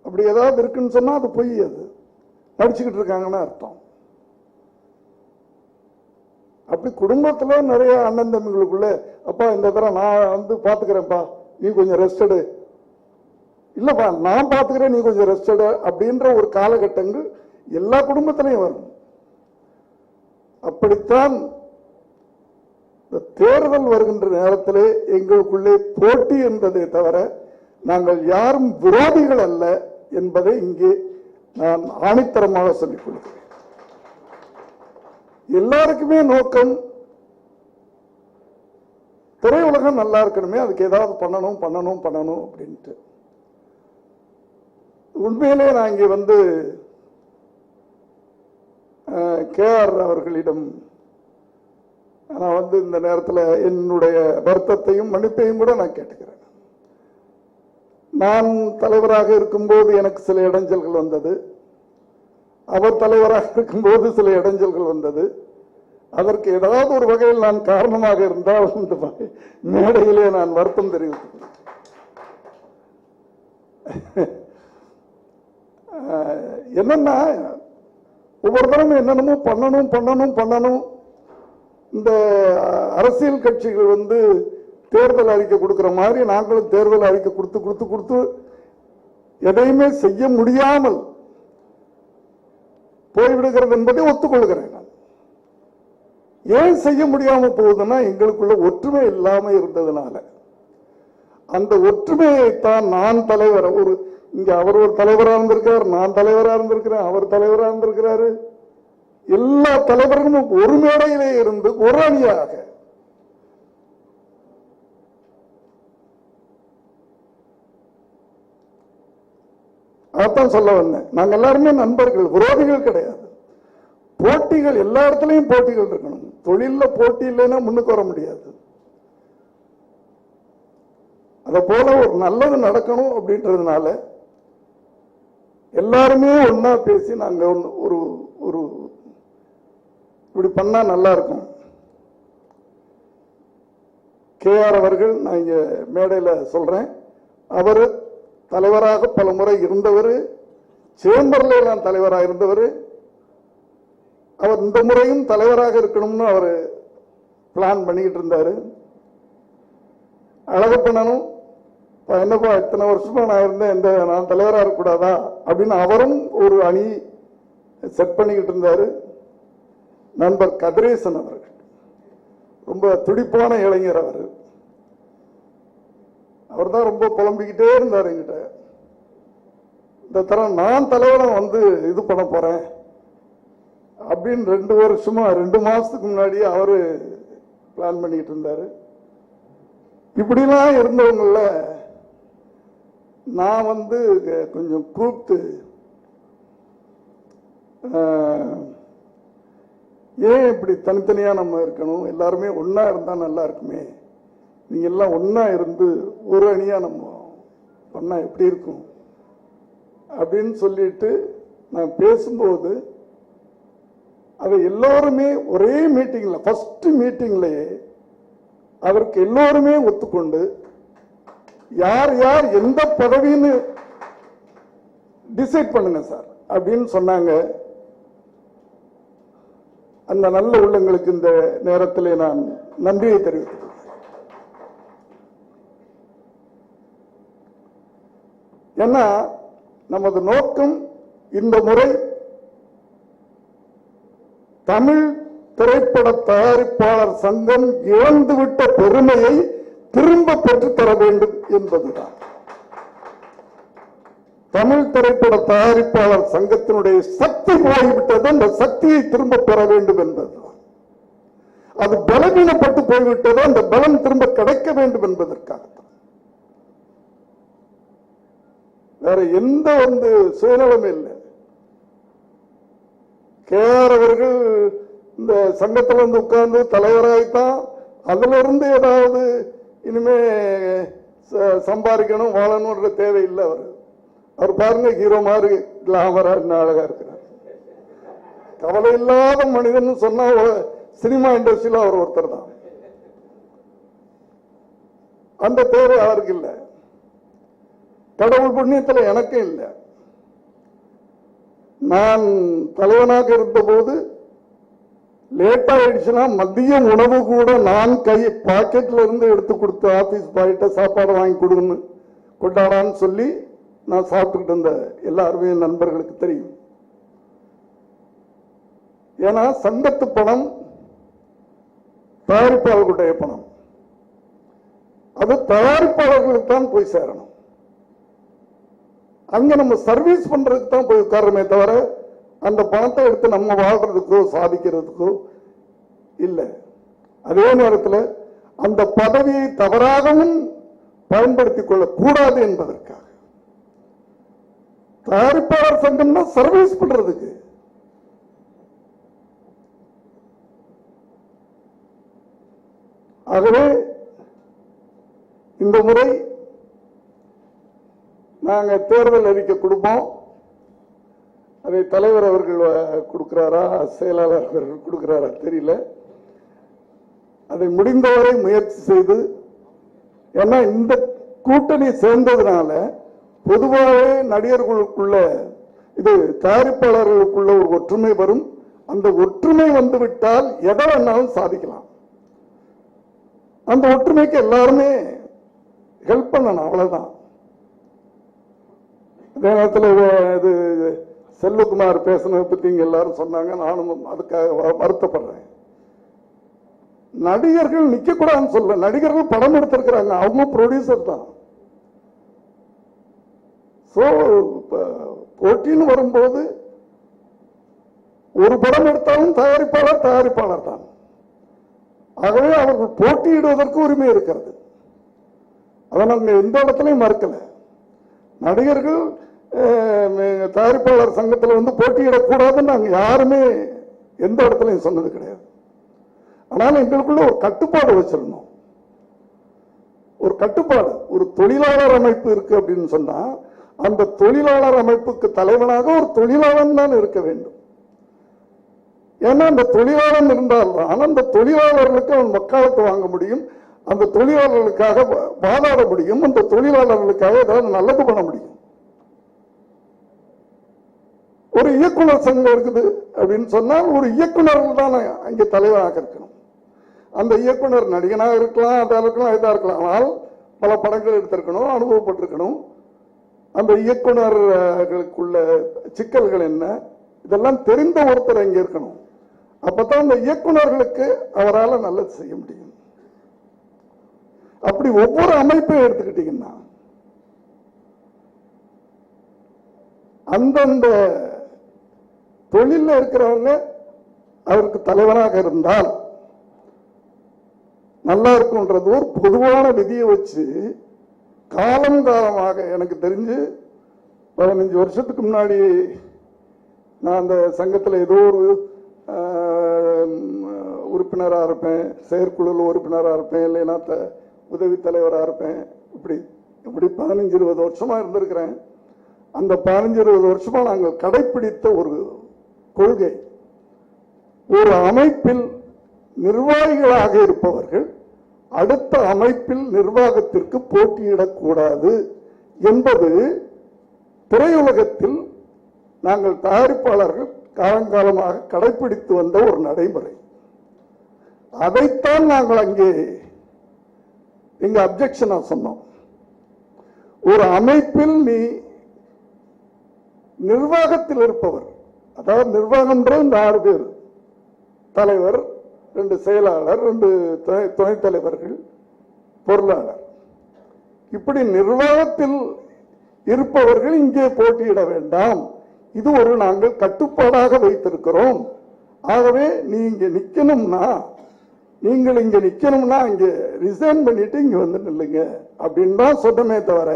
அப்படி ஏதாவது இருக்குன்னு சொன்னா அது பொய், அது நடிச்சுக்கிட்டு இருக்காங்கன்னு அர்த்தம். அப்படி குடும்பத்துல நிறைய அண்ணன் தம்பிகளுக்குள்ள அப்பா இந்த தடவை நான் பாத்துக்கிறேன்ப்பா நீ கொஞ்சம் ரெஸ்ட் எடு, இல்லப்பா நான் பாத்துக்கிறேன் நீ கொஞ்சம் ரெஸ்ட் எடு அப்படின்ற ஒரு காலகட்டங்கள் எல்லா குடும்பத்திலையும் வரும். அப்படித்தான் தேர்தல் வருகின்ற நேரத்திலே எங்களுக்குள்ளே போட்டி என்பதை தவிர நாங்கள் யாரும் விரோதிகள் அல்ல என்பதை இங்கே நான் ஆணித்தரமாக சொல்லிக் கொள்கிறேன். எல்லாருக்குமே நோக்கம் திரையுலகம் நல்லா இருக்கணுமே, அதுக்கு ஏதாவது பண்ணணும் பண்ணணும் பண்ணணும் அப்படின்ட்டு. உண்மையிலே நான் இங்கே KR அவர்களிடம் நான் இந்த நேரத்தில் என்னுடைய வருத்தத்தையும் மன்னிப்பையும் கூட நான் கேட்டுக்கிறேன். நான் தலைவராக இருக்கும்போது எனக்கு சில இடைஞ்சல்கள் வந்தது, அவர் தலைவராக இருக்கும்போது சில இடைஞ்சல்கள் வந்தது. அதற்கு ஏதாவது ஒரு வகையில் நான் காரணமாக இருந்தால் இந்த மேடையிலே நான் வருத்தம் தெரிவித்துக்கிறேன். என்னன்னா ஒவ்வொரு தடவை என்னென்னமோ பண்ணணும் பண்ணணும் பண்ணணும். இந்த அரசியல் கட்சிகள் தேர்தல் அறிக்கை கொடுக்கிற மாதிரி நாங்களும் தேர்தல் அறிக்கை கொடுத்து கொடுத்து கொடுத்து எதையுமே செய்ய முடியாமல் போய்விடுகிறது என்பதை ஒத்துக்கொள்கிறேன். ஏன் செய்ய முடியாம போகுதுன்னா எங்களுக்குள்ள ஒற்றுமை இல்லாம இருந்ததுனால. அந்த ஒற்றுமையைத்தான் நான் தலைவர், இங்க அவர் ஒரு தலைவராக இருந்திருக்கார், நான் தலைவராக இருந்திருக்கிறேன், அவர் தலைவராக இருந்திருக்கிறாரு. எல்லா தலைவர்களும் ஒரு மேடையிலே இருந்து ஒரு அணியாக அதான் சொல்ல வந்தேன். நாங்க எல்லாருமே நண்பர்கள், விரோதிகள் கிடையாது. போட்டிகள் எல்லா இடத்துலையும் போட்டிகள் இருக்கணும். தொழில போட்டி இல்லைன்னா முன்னுக்கு வர முடியாது. அதை போல ஒரு நல்லது நடக்கணும் அப்படின்றதுனால எல்லாருமே ஒன்னா பேசி நாங்க ஒரு ஒரு இப்படி பண்ணா நல்லா இருக்கும். KR அவர்கள் நான் இங்க மேடையில சொல்றேன், அவர் தலைவராக பல முறை இருந்தவர், சேம்பர்ல எல்லாம் தலைவராக இருந்தவர். அவர் இந்த முறையும் தலைவராக இருக்கணும்னு அவர் பிளான் பண்ணிக்கிட்டு இருந்தாரு. அழகப்பண்ணனும் என்னப்பா இத்தனை வருஷமா நான் இருந்தேன், நான் தலைவராக இருக்கக்கூடாதா அப்படின்னு அவரும் ஒரு அணி செட் பண்ணிக்கிட்டு இருந்தாரு. நண்பர் கதிரேசன் அவர்கள் ரொம்ப துடிப்பான இளைஞர். அவர் தான் ரொம்ப புலம்பிக்கிட்டே இருந்தார் என்கிட்ட, இந்த தரம் நான் தலைவரை இது பண்ண போறேன் அப்படின்னு 2 மாசத்துக்கு முன்னாடியே அவரு பிளான் பண்ணிக்கிட்டு இருந்தாரு. இப்படிலாம் இருந்தவங்கள நான் கொஞ்சம் கூப்பிட்டு, ஏன் இப்படி தனித்தனியா நம்ம இருக்கணும், எல்லாருமே ஒன்னா இருந்தா நல்லா இருக்குமே, நீங்க எல்லாம் ஒன்னா இருந்து ஒரு அணியா நம்ம பண்ணா எப்படி இருக்கும் அப்படின்னு சொல்லிட்டு நான் பேசும்போது அதை எல்லோருமே ஒரே மீட்டிங்ல, ஃபர்ஸ்ட் மீட்டிங்லயே அதற்கு எல்லோருமே ஒத்துக்கொண்டு யார் யார் எந்த பதவின்னு டிசைட் பண்ணுங்க சார் அப்படின்னு சொன்னாங்க. அந்த நல்ல உள்ளங்களுக்கு இந்த நேரத்தில் நான் நன்றியை தெரிவித்துக் கொள்கிறேன். ஏன்னா நமது நோக்கம் இந்த முறை தமிழ் திரைப்பட தயாரிப்பாளர் சங்கம் இழந்துவிட்ட பெருமையை திரும்ப பெற்றுத்தர வேண்டும் என்பதுதான். தமிழ் திரைப்பட தயாரிப்பாளர் சங்கத்தினுடைய சக்தி போய்விட்டது, அந்த சக்தியை திரும்ப பெற வேண்டும் என்பதுதான். அது பலவீனப்பட்டு போய்விட்டது, அந்த பலம் திரும்ப கிடைக்க வேண்டும் என்பதற்காகத்தான். வேற எந்த சுயநலமே இல்லை. KR அவர்கள் இந்த சங்கத்தில் உட்கார்ந்து தலைவராய்த்தான் அதுல இருந்து ஏதாவது இனிமே சம்பாதிக்கணும் வாழணும்ன்ற தேவையில்லை. அவர் பாருங்க, ஹீரோ மாதிரி கிளாமரா அழகா இருக்கிறார். கவலை இல்லாத மனிதன் சொன்னா சினிமா இண்டஸ்ட்ரியில அவர் ஒருத்தர் தான். அந்த தேவை அவருக்கு இல்லை. கடவுள் புண்ணியத்தில் எனக்கும் இல்லை. நான் தலைவனாக இருந்த போது லேட் ஆயிடுச்சுன்னா மதிய உணவு கூட நான் பாக்கெட்ல இருந்து எடுத்து கொடுத்து ஆபீஸ் பாய்கிட்ட சாப்பாடு வாங்கி கொடுன்னு கொண்டாடான்னு சொல்லி நான் சாப்பிட்டுக்கிட்டு இருந்த எல்லாருமே நண்பர்களுக்கு தெரியும். ஏன்னா சங்கத்து பணம் தயாரிப்பாளர்களுடைய பணம், அது தயாரிப்பாளர்களுக்கு தான் போய் சேரணும். அங்க நம்ம சர்வீஸ் பண்றதுக்கு தான் போய் உட்காரமே தவிர அந்த பணத்தை எடுத்து நம்ம வாழ்றதுக்கோ சாதிக்கிறதுக்கோ இல்லை. அதே நேரத்தில் அந்த பதவியை தவறாகவும் பயன்படுத்திக் கொள்ளக்கூடாது என்பதற்காக தயாரிப்பாளர் சங்கம்னா சர்வீஸ் பண்றதுக்கு. ஆகவே இந்த முறை நாங்க தேர்தல் அறிக்கை கொடுப்போம். அதை தலைவர் அவர்கள் கொடுக்கிறாரா, செயலாளர் அவர்கள் கொடுக்கிறாரா தெரியல. அதை முடிந்தவரை முயற்சி செய்து, ஏன்னா இந்த கூட்டணி சேர்ந்ததுனால பொதுவாகவே நடிகர்களுக்குள்ள இது தயாரிப்பாளர்களுக்குள்ள ஒரு ஒற்றுமை வரும். அந்த ஒற்றுமை வந்துவிட்டால் எதை வேணாலும் சாதிக்கலாம். அந்த ஒற்றுமைக்கு எல்லாருமே ஹெல்ப் பண்ணணும், அவ்வளவுதான். அதே நேரத்தில் இது செல்வகுமார் பேசினதை பத்தி இங்க எல்லாரும் சொன்னாங்க, நானும் அதுக்காக வருத்தப்படுறேன். நடிகர்கள் நிக்க கூடாதுன்னு சொல்ல, நடிகர்கள் படம் எடுத்திருக்கிறாங்க, அவங்க ப்ரொடியூசர் தான். சோ போட்டின்னு வரும்போது ஒரு படம் எடுத்தாலும் தயாரிப்பாளர் தான். ஆகவே அவர்கள் போட்டியிடுவதற்கு உரிமை இருக்கிறது. அதை நாங்கள் எந்த இடத்துலையும் மறுக்கல. நடிகர்கள் தயாரிப்பாளர் சங்கத்தில் போட்டியிடக்கூடாதுன்னு நாங்க யாருமே எந்த இடத்துலையும் சொன்னது கிடையாது. ஆனால் எங்களுக்குள்ள ஒரு கட்டுப்பாடு வச்சிருந்தோம். ஒரு கட்டுப்பாடு. ஒரு தொழிலாளர் அமைப்பு இருக்கு அப்படின்னு சொன்னா அந்த தொழிலாளர் அமைப்புக்கு தலைவனாக ஒரு தொழிலாளன் தான் இருக்க வேண்டும். ஏன்னா அந்த தொழிலாளன் இருந்தால்தான் அந்த தொழிலாளர்களுக்கு அவன் வக்காலத்து வாங்க முடியும், அந்த தொழிலாளர்களுக்காக வாதாட முடியும், அந்த தொழிலாளர்களுக்காக ஏதாவது நல்லது பண்ண முடியும். ஒரு இயக்குனர் சங்கம் இருக்குது அப்படின்னு சொன்னால் ஒரு இயக்குனர் தான் அங்கே தலைவராக இருக்கணும். அந்த இயக்குனர் நடிகனாக இருக்கலாம், அதாக இருக்கலாம், இதாக இருக்கலாம். ஆனால் பல படங்கள் எடுத்திருக்கணும், அனுபவப்பட்டிருக்கணும். அந்த இயக்குனர்களுக்குள்ள சிக்கல்கள் என்ன இதெல்லாம் தெரிந்த ஒருத்தர் அங்கே இருக்கணும். அப்பதான் அந்த இயக்குனர்களுக்கு அவரால் நல்லது செய்ய முடியும். அப்படி ஒவ்வொரு அமைப்பையும் எடுத்துக்கிட்டீங்கன்னா அந்தந்த தொழில இருக்கிறவங்க அவருக்கு தலைவராக இருந்தால் நல்லா இருக்கும்ன்றது ஒரு பொதுவான விதியை வச்சு காலங்காலமாக எனக்கு தெரிஞ்சு 15 வருஷத்துக்கு முன்னாடி நான் அந்த சங்கத்தில் ஏதோ ஒரு உறுப்பினராக இருப்பேன், செயற்குழுவில் உறுப்பினராக இருப்பேன், இல்லைன்னா உதவி தலைவராக இருப்பேன். இப்படி 15-20 வருஷமா இருந்திருக்கிறேன். அந்த 15-20 வருஷமா நாங்கள் கடைபிடித்த ஒரு கொள்கை, ஒரு அமைப்பில் நிர்வாகிகளாக இருப்பவர்கள் அடுத்த அமைப்பில் நிர்வாகத்திற்கு போட்டியிடக்கூடாது என்பது திரையுலகத்தில் நாங்கள் தயாரிப்பாளர்கள் காலங்காலமாக கடைபிடித்து வந்த ஒரு நடைமுறை. அதைத்தான் நாங்கள் அங்கே எங்க அப்ஜெக்ஷனா சொன்னோம். ஒரு அமைப்பில் நீ நிர்வாகத்தில் இருப்பவர், அதாவது நிர்வாகம்ன்றது 6 பேர், தலைவர், 2 செயலாளர், 2 துணைத் தலைவர்கள், பொருளாளர். இப்படி நிர்வாகத்தில் இருப்பவர்கள் இங்கே போட்டியிட வேண்டாம், இது ஒரு நாங்கள் கட்டுப்பாடாக வைத்திருக்கிறோம். ஆகவே நீங்க நிக்கணும்னா நீங்கள் இங்க நிக்கணும்னா இங்க ரிசைன் பண்ணிட்டு இங்க வந்து நில்லுங்க அப்படின்னு தான் சொன்னமே தவிர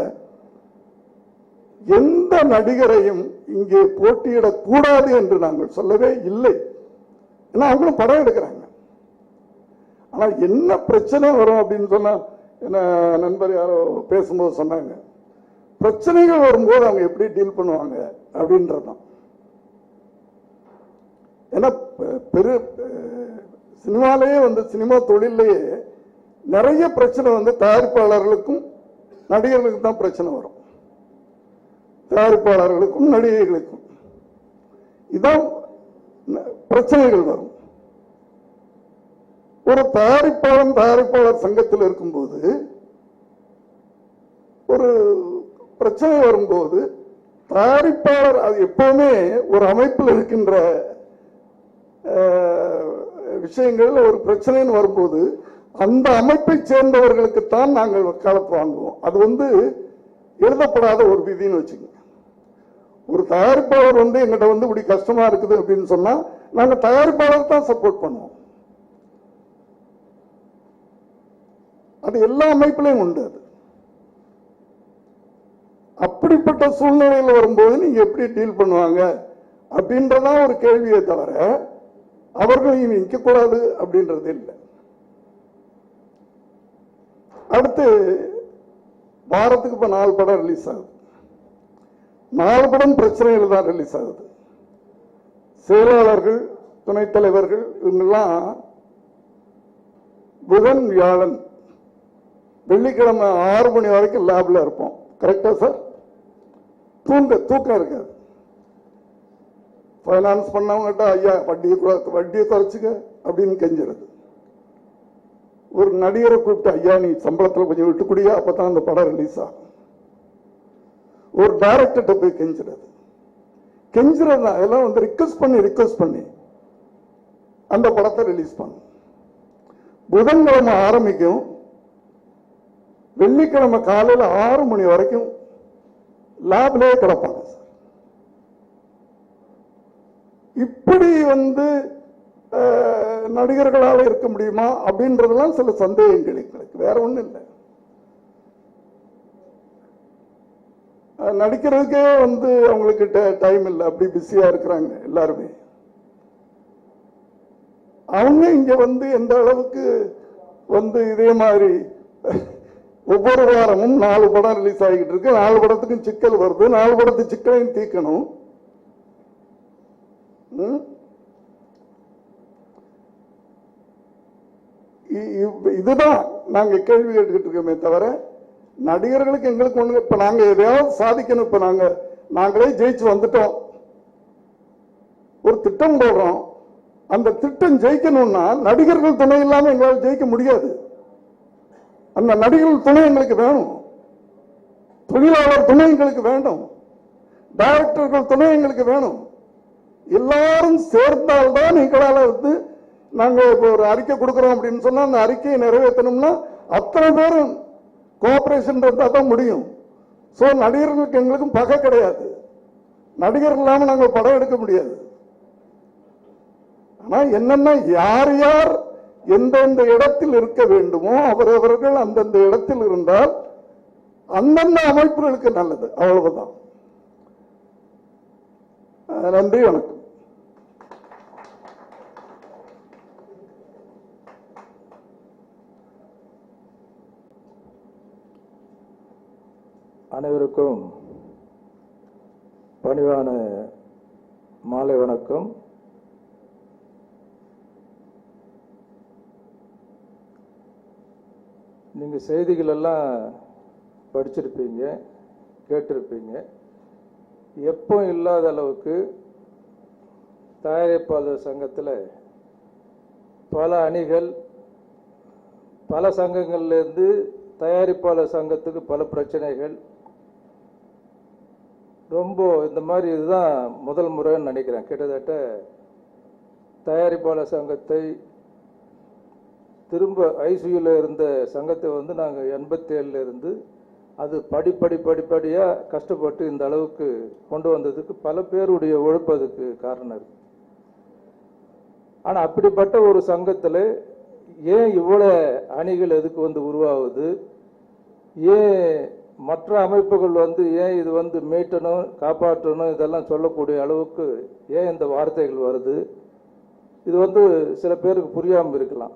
எந்த நடிகரையும் இங்கே போட்டியிடக்கூடாது என்று நாங்கள் சொல்லவே இல்லை. ஏன்னா அவங்களும் படம் எடுக்கிறாங்க. ஆனா என்ன பிரச்சனை வரும் அப்படின்னு சொன்னா, என்ன நண்பர் யாரோ பேசும்போது சொன்னாங்க, பிரச்சனைகள் வரும்போது அவங்க எப்படி டீல் பண்ணுவாங்க அப்படின்றதான். ஏன்னா சினிமாலேயே சினிமா தொழிலேயே நிறைய பிரச்சனை தயாரிப்பாளர்களுக்கும் நடிகர்களுக்கும் தான் பிரச்சனை வரும். தயாரிப்பாளர்களுக்கும் நடிகைகளுக்கும் இதான் பிரச்சனைகள் வரும். ஒரு தயாரிப்பாளர் சங்கத்தில் இருக்கும்போது ஒரு பிரச்சனை வரும்போது தயாரிப்பாளர் அது எப்பவுமே ஒரு அமைப்பில் இருக்கின்ற விஷயங்கள் ஒரு பிரச்சனைன்னு வரும்போது அந்த அமைப்பை சேர்ந்தவர்களுக்குத்தான் நாங்கள் வக்காலத்து வாங்குவோம். அது எழுதப்படாத ஒரு விதின்னு வச்சுக்கோங்க. ஒரு தயாரிப்பாளர் எங்கிட்ட இப்படி கஷ்டமா இருக்குது அப்படின்னு சொன்னா நாங்க தயாரிப்பாளர் தான் சப்போர்ட் பண்ணுவோம். அது எல்லா அமைப்பிலையும் உண்டு. அது அப்படிப்பட்ட சூழ்நிலையில் வரும்போது நீங்க எப்படி டீல் பண்ணுவாங்க அப்படின்றதான் ஒரு கேள்வியை தவிர அவர்கள் இனி நிற்கக்கூடாது அப்படின்றது இல்லை. அடுத்து வாரத்துக்கு இப்ப 4 படம் ரிலீஸ் ஆகுது. 4 படம் பிரச்சனைகள் தான் ரிலீஸ் ஆகுது. செயலாளர்கள், துணைத் தலைவர்கள் இவங்கெல்லாம் புதன், வியாழன், வெள்ளிக்கிழமை 6 மணி வரைக்கும் லேப்ல இருப்போம். கரெக்டா சார்? தூக்கம் இருக்காது. பைனான்ஸ் பண்ணவங்ககிட்ட ஐயா வட்டியை குறைச்சுக்க அப்படின்னு கெஞ்சிருது. ஒரு நடிகரை கூப்பிட்டு ஐயா நீ சம்பளத்தில் கொஞ்சம் விட்டு குடியா, அப்பதான் அந்த படம் ரிலீஸ் ஆகும். ஒரு டைரக்டர்கிட்ட போய் கெஞ்சிறது அதெல்லாம் ரிக்வெஸ்ட் பண்ணி அந்த படத்தை ரிலீஸ் பண்ணும். புதன்கிழமை ஆரம்பிக்கும், வெள்ளிக்கிழமை காலையில் 6 மணி வரைக்கும் லேப்லயே கிடப்பாங்க. இப்படி நடிகர்களால் இருக்க முடியுமா அப்படின்றதெல்லாம் சில சந்தேகங்கள் எங்களுக்கு, வேற ஒண்ணும் இல்லை. நடிக்கிறதுக்கே அவங்களுக்கு டைம் இல்லை, அப்படி பிஸியா இருக்கிறாங்க எல்லாருமே. அவங்க இங்க எந்த அளவுக்கு இதே மாதிரி ஒவ்வொரு வாரமும் 4 படம் ரிலீஸ் ஆகிட்டு இருக்கு. 4 படத்துக்கும் சிக்கல் வருது. 4 படத்து சிக்கலையும் தீர்க்கணும். இதுதான் நாங்க கேள்வி கேட்டுக்கிட்டு இருக்கோமே தவிர நடிகர்களுக்கு எங்களுக்கு ஒண்ணு. இப்ப நாங்க எதையாவது சாதிக்கணும். இப்ப நாங்களே ஜெயிச்சு வந்துட்டோம். ஒரு திட்டம் போடுறோம். அந்த திட்டம் ஜெயிக்கணும்னா நடிகர்கள் துணை இல்லாம எங்களால் ஜெயிக்க முடியாது. அந்த நடிகர்கள் துணை எங்களுக்கு வேணும். தொழிலாளர் துணை எங்களுக்கு வேண்டும். டைரக்டர்கள் துணை எங்களுக்கு வேணும். எல்லாரும் சேர்ந்தால்தான் எங்களால் வந்து நாங்க ஒரு அறிக்கை கொடுக்கிறோம் அப்படின்னு சொன்னா அந்த அறிக்கையை நிறைவேற்றணும்னா அத்தனை பேரும் கோஆபரேஷன் இருந்தா தான் முடியும். சோ நடிகர்களுக்கு எங்களுக்கும் பகை கிடையாது. நடிகர்கள் இல்லாம நாங்கள் படம் எடுக்க முடியாது. ஆனா என்னன்னா யார் யார் எந்தெந்த இடத்தில் இருக்க வேண்டுமோ அவரவர்கள் அந்தந்த இடத்தில் இருந்தால் அந்தந்த அமைப்புகளுக்கு நல்லது. அவ்வளவுதான். நன்றி, வணக்கம். அனைவருக்கும் பணிவான மாலை வணக்கம். நீங்கள் செய்திகள் எல்லாம் படிச்சிருப்பீங்க, கேட்டிருப்பீங்க. எப்போ இல்லாத அளவுக்கு தயாரிப்பாளர் சங்கத்தில் பல அணிகள், பல சங்கங்கள்லேருந்து தயாரிப்பாளர் சங்கத்துக்கு பல பிரச்சனைகள். ரொம்ப இந்த மாதிரி இதுதான் முதல் முறைன்னு நினைக்கிறேன். கிட்டத்தட்ட தயாரிப்பாளர் சங்கத்தை திரும்ப ஐசியூவில் இருந்த சங்கத்தை வந்து நாங்கள் 87 இருந்து அது படிப்படியாக கஷ்டப்பட்டு இந்த அளவுக்கு கொண்டு வந்ததுக்கு பல பேருடைய உழைப்பு அதுக்கு காரணம் இருக்கு. ஆனால் அப்படிப்பட்ட ஒரு சங்கத்தில் ஏன் இவ்வளோ அணிகள் எதுக்கு வந்து உருவாகுது, ஏன் மற்ற அமைப்புகள் வந்து ஏன் இது வந்து மீட்டணும் காப்பாற்றணும் இதெல்லாம் சொல்லக்கூடிய அளவுக்கு ஏன் இந்த வார்த்தைகள் வருது, இது வந்து சில பேருக்கு புரியாமல் இருக்கலாம்.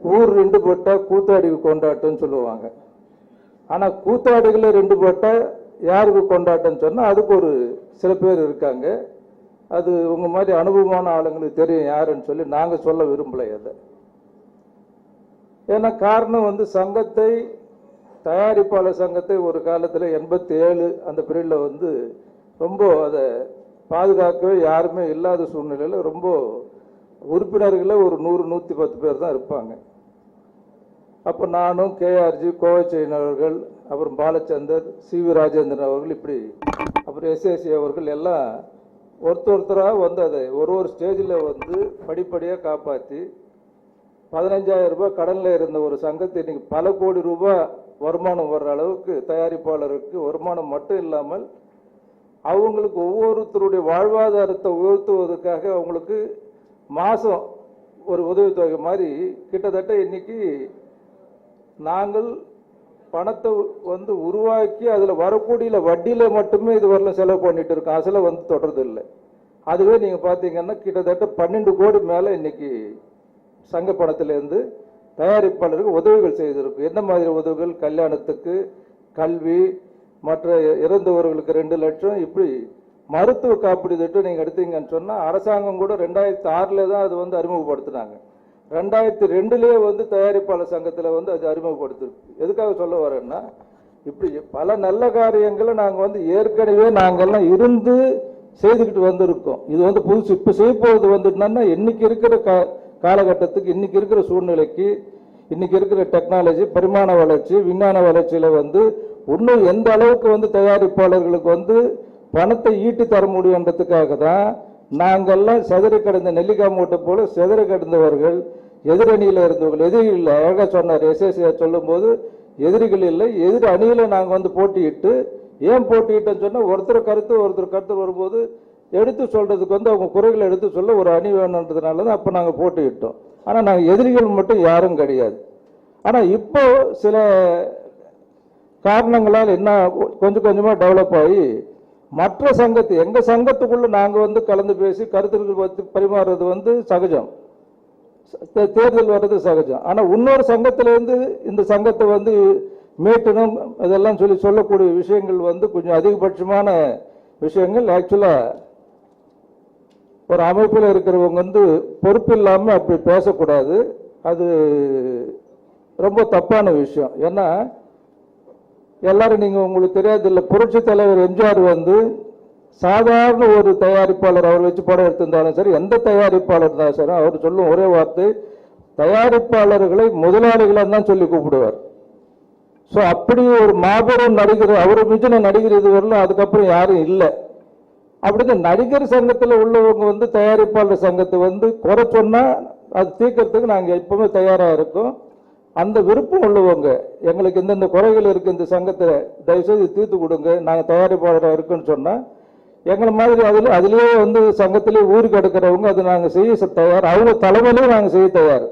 ஊர் 2 பட்டா கூத்தாடி கொண்டாட்டம்னு சொல்லுவாங்க. ஆனால் கூத்தாடிகளை 2 பட்டா யாருக்கு கொண்டாட்டம்னு சொன்னால் அதுக்கு ஒரு சில பேர் இருக்காங்க. அது உங்க மாதிரி அனுபவமான ஆளுங்களுக்கு தெரியும் யாருன்னு சொல்லி நாங்கள் சொல்ல விரும்பலை அதை. ஏன்னா காரணம் வந்து சங்கத்தை, தயாரிப்பாளர் சங்கத்தை ஒரு காலத்தில் 87 அந்த பீரியடில் வந்து ரொம்ப அதை பாதுகாக்கவே யாருமே இல்லாத சூழ்நிலையில் ரொம்ப உறுப்பினர்களை ஒரு 100-110 பேர் தான் இருப்பாங்க. அப்போ நானும் கேஆர்ஜி, கோவைச்செயன் அவர்கள், அப்புறம் பாலச்சந்தர், சிவி ராஜேந்திரன் அவர்கள், இப்படி அப்புறம் எஸ்எஸ்சி அவர்கள் எல்லாம் ஒருத்தராக வந்து அதை ஒரு ஸ்டேஜில் வந்து படிப்படியாக காப்பாற்றி 15,000 ரூபாய் கடனில் இருந்த ஒரு சங்கத்தை இன்னைக்கு பல கோடி ரூபாய் வருமானம் வர்ற அளவுக்கு தயாரிப்பாளருக்கு வருமானம் மட்டும் இல்லாமல் அவங்களுக்கு ஒவ்வொருத்தருடைய வாழ்வாதாரத்தை உயர்த்துவதற்காக அவங்களுக்கு மாதம் ஒரு உதவித்தொகை மாதிரி கிட்டத்தட்ட இன்னைக்கு நாங்கள் பணத்தை வந்து உருவாக்கி அதில் வரக்கூடிய வட்டியில் மட்டுமே இது வரல செலவு பண்ணிட்டு இருக்கோம். அசலை வந்து தொடர்றது இல்லை. அதுவே நீங்கள் பார்த்தீங்கன்னா கிட்டத்தட்ட 12 கோடி மேலே இன்னைக்கு சங்க பணத்திலேருந்து தயாரிப்பாளருக்கு உதவிகள் செய்திருக்கு. என்ன மாதிரி உதவிகள்? கல்யாணத்துக்கு, கல்வி, மற்ற இறந்தவர்களுக்கு 2 லட்சம், இப்படி மருத்துவ காப்பீடு திட்டம் நீங்கள் எடுத்தீங்கன்னு சொன்னால் அரசாங்கம் கூட 2006 தான் அது வந்து அறிமுகப்படுத்தினாங்க. 2002 வந்து தயாரிப்பாளர் சங்கத்தில் வந்து அது அறிமுகப்படுத்திருக்கு. எதுக்காக சொல்ல வரேன்னா இப்படி பல நல்ல காரியங்களை நாங்கள் வந்து ஏற்கனவே நாங்கள்லாம் இருந்து செய்துக்கிட்டு வந்திருக்கோம். இது வந்து புதுசு இப்போ செய்யப்போவது வந்துட்டுனா இன்னைக்கு இருக்கிற காலகட்டத்துக்கு, இன்னைக்கு இருக்கிற சூழ்நிலைக்கு, இன்னைக்கு இருக்கிற டெக்னாலஜி, பரிமாண வளர்ச்சி, விஞ்ஞான வளர்ச்சியில் வந்து இன்னும் எந்த அளவுக்கு வந்து தயாரிப்பாளர்களுக்கு வந்து பணத்தை ஈட்டி தர முடியுன்றதுக்காக தான் நாங்கள்லாம் செதறி கிடந்த நெல்லிக்காய் மூட்டை போல செதறி கிடந்தவர்கள், எதிரணியில் இருந்தவர்கள், எதிரிகள் அழகாக சொன்னார் எஸ்எஸ்சிஆர் சொல்லும்போது, எதிரிகள் இல்லை எதிர் அணியில் நாங்கள் வந்து போட்டியிட்டு, ஏன் போட்டியிட்டோன்னு சொன்னால் ஒருத்தர் கருத்து வரும்போது எடுத்து சொல்றதுக்கு வந்து அவங்க குறைகளை எடுத்து சொல்ல ஒரு அணி வேணுன்றதுனால தான் அப்போ நாங்கள் போட்டியிட்டோம். ஆனால் நாங்கள் எதிரிகள் மட்டும் யாரும் கிடையாது. ஆனால் இப்போ சில காரணங்களால் என்ன கொஞ்சம் கொஞ்சமாக டெவலப் ஆகி மற்ற சங்கத்து, எங்கள் சங்கத்துக்குள்ள நாங்கள் வந்து கலந்து பேசி கருத்துக்கள் பற்றி பரிமாறுறது வந்து சகஜம். தேர்தல் வர்றது சகஜம். ஆனால் இன்னொரு சங்கத்திலேருந்து இந்த சங்கத்தை வந்து மீட்டணும் இதெல்லாம் சொல்லக்கூடிய விஷயங்கள் வந்து கொஞ்சம் அதிகபட்சமான விஷயங்கள். ஆக்சுவலாக ஒரு அமைப்பில் இருக்கிறவங்க வந்து பொறுப்பு இல்லாமல் அப்படி பேசக்கூடாது. அது ரொம்ப தப்பான விஷயம். ஏன்னா எல்லாரும் நீங்கள் உங்களுக்கு தெரியாது இல்லை, புரட்சி தலைவர் எம்ஜிஆர் வந்து சாதாரண ஒரு தயாரிப்பாளர் அவர் வச்சு படம் எடுத்திருந்தாலும் சரி, எந்த தயாரிப்பாளர் இருந்தாலும் சரி, அவர் சொல்லும் ஒரே வார்த்தை, தயாரிப்பாளர்களை முதலாளிகளாக தான் சொல்லி கூப்பிடுவார். ஸோ அப்படி ஒரு மாபெரும் நடிகர், அவரை மிஞ்சின நடிகர் இது வரலாம் அதுக்கப்புறம் யாரும் இல்லை. அப்படிங்க நடிகர் சங்கத்தில் உள்ளவங்க வந்து தயாரிப்பாளர் சங்கத்தை வந்து குறை சொன்னால் அது தீர்க்கறதுக்கு நாங்கள் எப்பவுமே தயாராக இருக்கோம். அந்த விருப்பம் உள்ளவங்க எங்களுக்கு இந்தந்த குறைகள் இருக்குது இந்த சங்கத்தை தயவுசெய்து தீர்த்து கொடுங்க, நாங்கள் தயாரிப்பாளராக இருக்குன்னு சொன்னால் எங்களை மாதிரி அதுலேயே வந்து சங்கத்திலேயே ஊருக்கு எடுக்கிறவங்க அது நாங்கள் செய்ய தயார், அவங்க தலைமையிலேயே நாங்கள் செய்ய தயார்.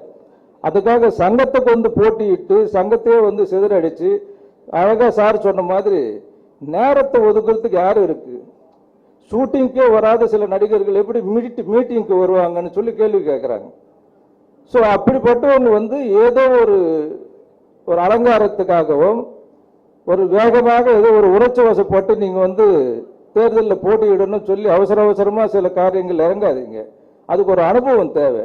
அதுக்காக சங்கத்துக்கு வந்து போட்டியிட்டு சங்கத்தையே வந்து சிதறடிச்சு அழகாக சார் சொன்ன மாதிரி நேரத்தை ஒதுக்குறதுக்கு யாரும் இருக்கு? ஷூட்டிங்கே வராத சில நடிகர்கள் எப்படி மீட்டிங்க்கு வருவாங்கன்னு சொல்லி கேள்வி கேட்குறாங்க. ஸோ அப்படிப்பட்டவங்க வந்து ஏதோ ஒரு அலங்காரத்துக்காகவும் ஒரு வேகமாக ஏதோ ஒரு உணர்ச்சி வசப்பட்டு நீங்கள் வந்து தேர்தலில் போட்டியிடணும்னு சொல்லி அவசரமாக சில காரியங்கள் இறங்காதீங்க. அதுக்கு ஒரு அனுபவம் தேவை.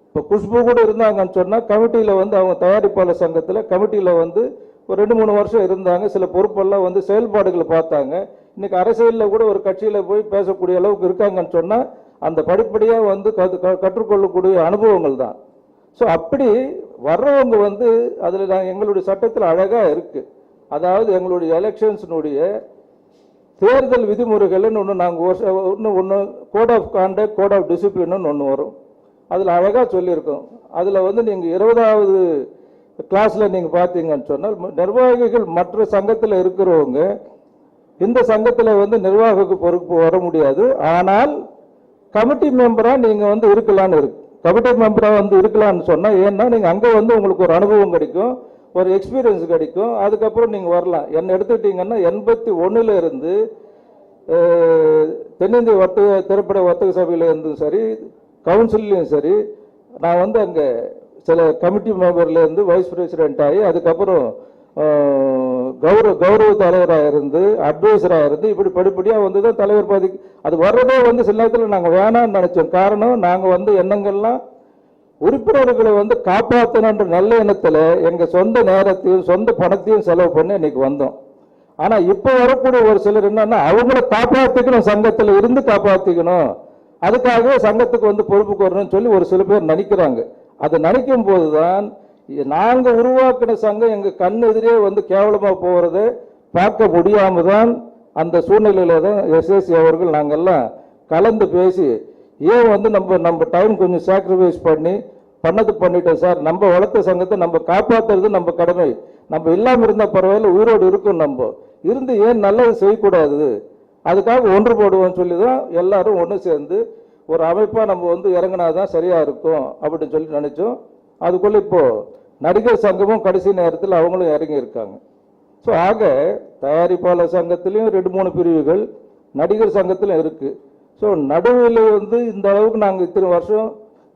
இப்போ குஷ்பு கூட இருந்தாங்கன்னு சொன்னால் கமிட்டியில் வந்து அவங்க தயாரிப்பாளர் சங்கத்தில் கமிட்டியில் வந்து ஒரு 2-3 வருஷம் இருந்தாங்க. சில பொறுப்பெல்லாம் வந்து செயல்பாடுகளை பார்த்தாங்க. இன்னைக்கு அரசியலில் கூட ஒரு கட்சியில் போய் பேசக்கூடிய அளவுக்கு இருக்காங்கன்னு சொன்னால் அந்த படிப்படியாக வந்து கற்றுக்கொள்ளக்கூடிய அனுபவங்கள் தான். ஸோ அப்படி வர்றவங்க வந்து அதில் எங்களுடைய சட்டத்தில் அழகாக இருக்குது. அதாவது எங்களுடைய எலெக்ஷன்ஸினுடைய தேர்தல் விதிமுறைகள்னு ஒன்று நாங்கள் ஒன்று code of conduct, code of டிசிப்ளின்னு ஒன்று வரும். அதில் அழகாக சொல்லியிருக்கோம். அதில் வந்து நீங்கள் 20வது கிளாஸில் நீங்கள் பார்த்தீங்கன்னு சொன்னால் நிர்வாகிகள் மற்ற சங்கத்தில் இருக்கிறவங்க இந்த சங்கத்தில் வந்து நிர்வாகக்கு பொறுப்பு வர முடியாது. ஆனால் கமிட்டி மெம்பராக நீங்கள் வந்து இருக்கலான்னு இருக்கு. கமிட்டி மெம்பராக வந்து இருக்கலான்னு சொன்னால் ஏன்னா நீங்கள் அங்கே வந்து உங்களுக்கு ஒரு அனுபவம் கிடைக்கும், ஒரு எக்ஸ்பீரியன்ஸ் கிடைக்கும். அதுக்கப்புறம் நீங்கள் வரலாம். என்ன எடுத்துக்கிட்டிங்கன்னா 81 இருந்து தென்னிந்திய திரைப்பட வர்த்தக சபையில் இருந்தும் சரி, கவுன்சிலையும் சரி, நான் வந்து அங்கே சில கமிட்டி மெம்பர்லேருந்து வைஸ் பிரசிடென்ட் ஆகி அதுக்கப்புறம் கௌரவ தலைவராக இருந்து அட்வைசராக இருந்து இப்படி படிப்படியாக வந்து தான் தலைவர் பதவிக்கு அது வர்றதே வந்து சில நேரத்தில் நாங்கள் வேணாம்னு நினச்சோம். காரணம் நாங்கள் வந்து எண்ணங்கள்லாம் உறுப்பினர்களை வந்து காப்பாற்றணுன்ற நல்ல எண்ணத்தில் எங்கள் சொந்த நேரத்தையும் சொந்த பணத்தையும் செலவு பண்ணி இன்னைக்கு வந்தோம். ஆனால் இப்போ வரக்கூடிய ஒரு சிலர் என்னன்னா அவங்கள காப்பாற்றிக்கணும், சங்கத்தில் இருந்து காப்பாற்றிக்கணும், அதுக்காகவே சங்கத்துக்கு வந்து பொறுப்புக்கு வரணும்னு சொல்லி ஒரு சில பேர் நினைக்கிறாங்க. அதை நினைக்கும் போது தான் நாங்கள் உருவாக்கின சங்கம் எங்கள் கண் எதிரே வந்து கேவலமாக போகிறத பார்க்க முடியாமல் தான் அந்த சூழ்நிலையில தான் எஸ்எஸ்சி அவர்கள் நாங்கள்லாம் கலந்து பேசி ஏன் வந்து நம்ம டைம் கொஞ்சம் சாக்ரிஃபைஸ் பண்ணிட்டோம் சார், நம்ம வளர்த்த சங்கத்தை நம்ம காப்பாற்றுறது நம்ம கடமை, நம்ம இல்லாமல் இருந்தால் பரவாயில்ல, உயிரோடு இருக்கும், நம்ம இருந்து ஏன் நல்லது செய்யக்கூடாது, அதுக்காக ஒன்றுபடுவோம்னு சொல்லி தான் எல்லாரும் ஒன்று சேர்ந்து ஒரு அமைப்பாக நம்ம வந்து இறங்கினாதான் சரியாக இருக்கும் அப்படின்னு சொல்லி நினச்சோம். அதுக்குள்ளே இப்போது நடிகர் சங்கமும் கடைசி நேரத்தில் அவங்களும் இறங்கி இருக்காங்க. ஸோ ஆக தயாரிப்பாளர் சங்கத்திலையும் 2-3 பிரிவுகள், நடிகர் சங்கத்திலும் இருக்குது. ஸோ நடுவில் வந்து இந்த அளவுக்கு நாங்கள் இத்தனை வருஷம்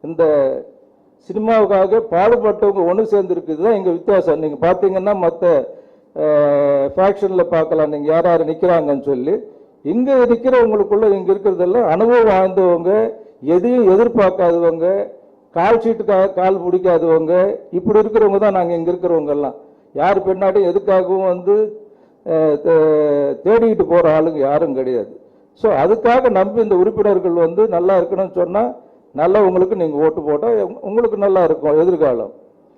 இந்த சினிமாவுக்காக பாடுபட்டவங்க ஒன்று சேர்ந்துருக்குது தான் எங்கள் வித்தியாசம். நீங்கள் பார்த்தீங்கன்னா மற்ற ஃபேக்ஷனில் பார்க்கலாம் நீங்கள் யார் யார் நிற்கிறாங்கன்னு சொல்லி. இங்கே நிற்கிறவங்களுக்குள்ள இங்கே இருக்கிறதெல்லாம் அனுபவம் வாழ்ந்தவங்க, எதையும் எதிர்பார்க்காதவங்க, கால் ஷீட்டுக்காக கால் பிடிக்காதவங்க, இப்படி இருக்கிறவங்க தான் நாங்கள் இங்கே இருக்கிறவங்க எல்லாம். யார் பின்னாடி எதுக்காகவும் வந்து தேடிக்கிட்டு போகிற ஆளுங்க யாரும் கிடையாது. ஸோ அதுக்காக நம்பி இந்த உறுப்பினர்கள் வந்து நல்லா இருக்கணும்னு சொன்னால் நல்லவங்களுக்கு நீங்கள் ஓட்டு போட்டால் உங்களுக்கு நல்லா இருக்கும் எதிர்காலம்.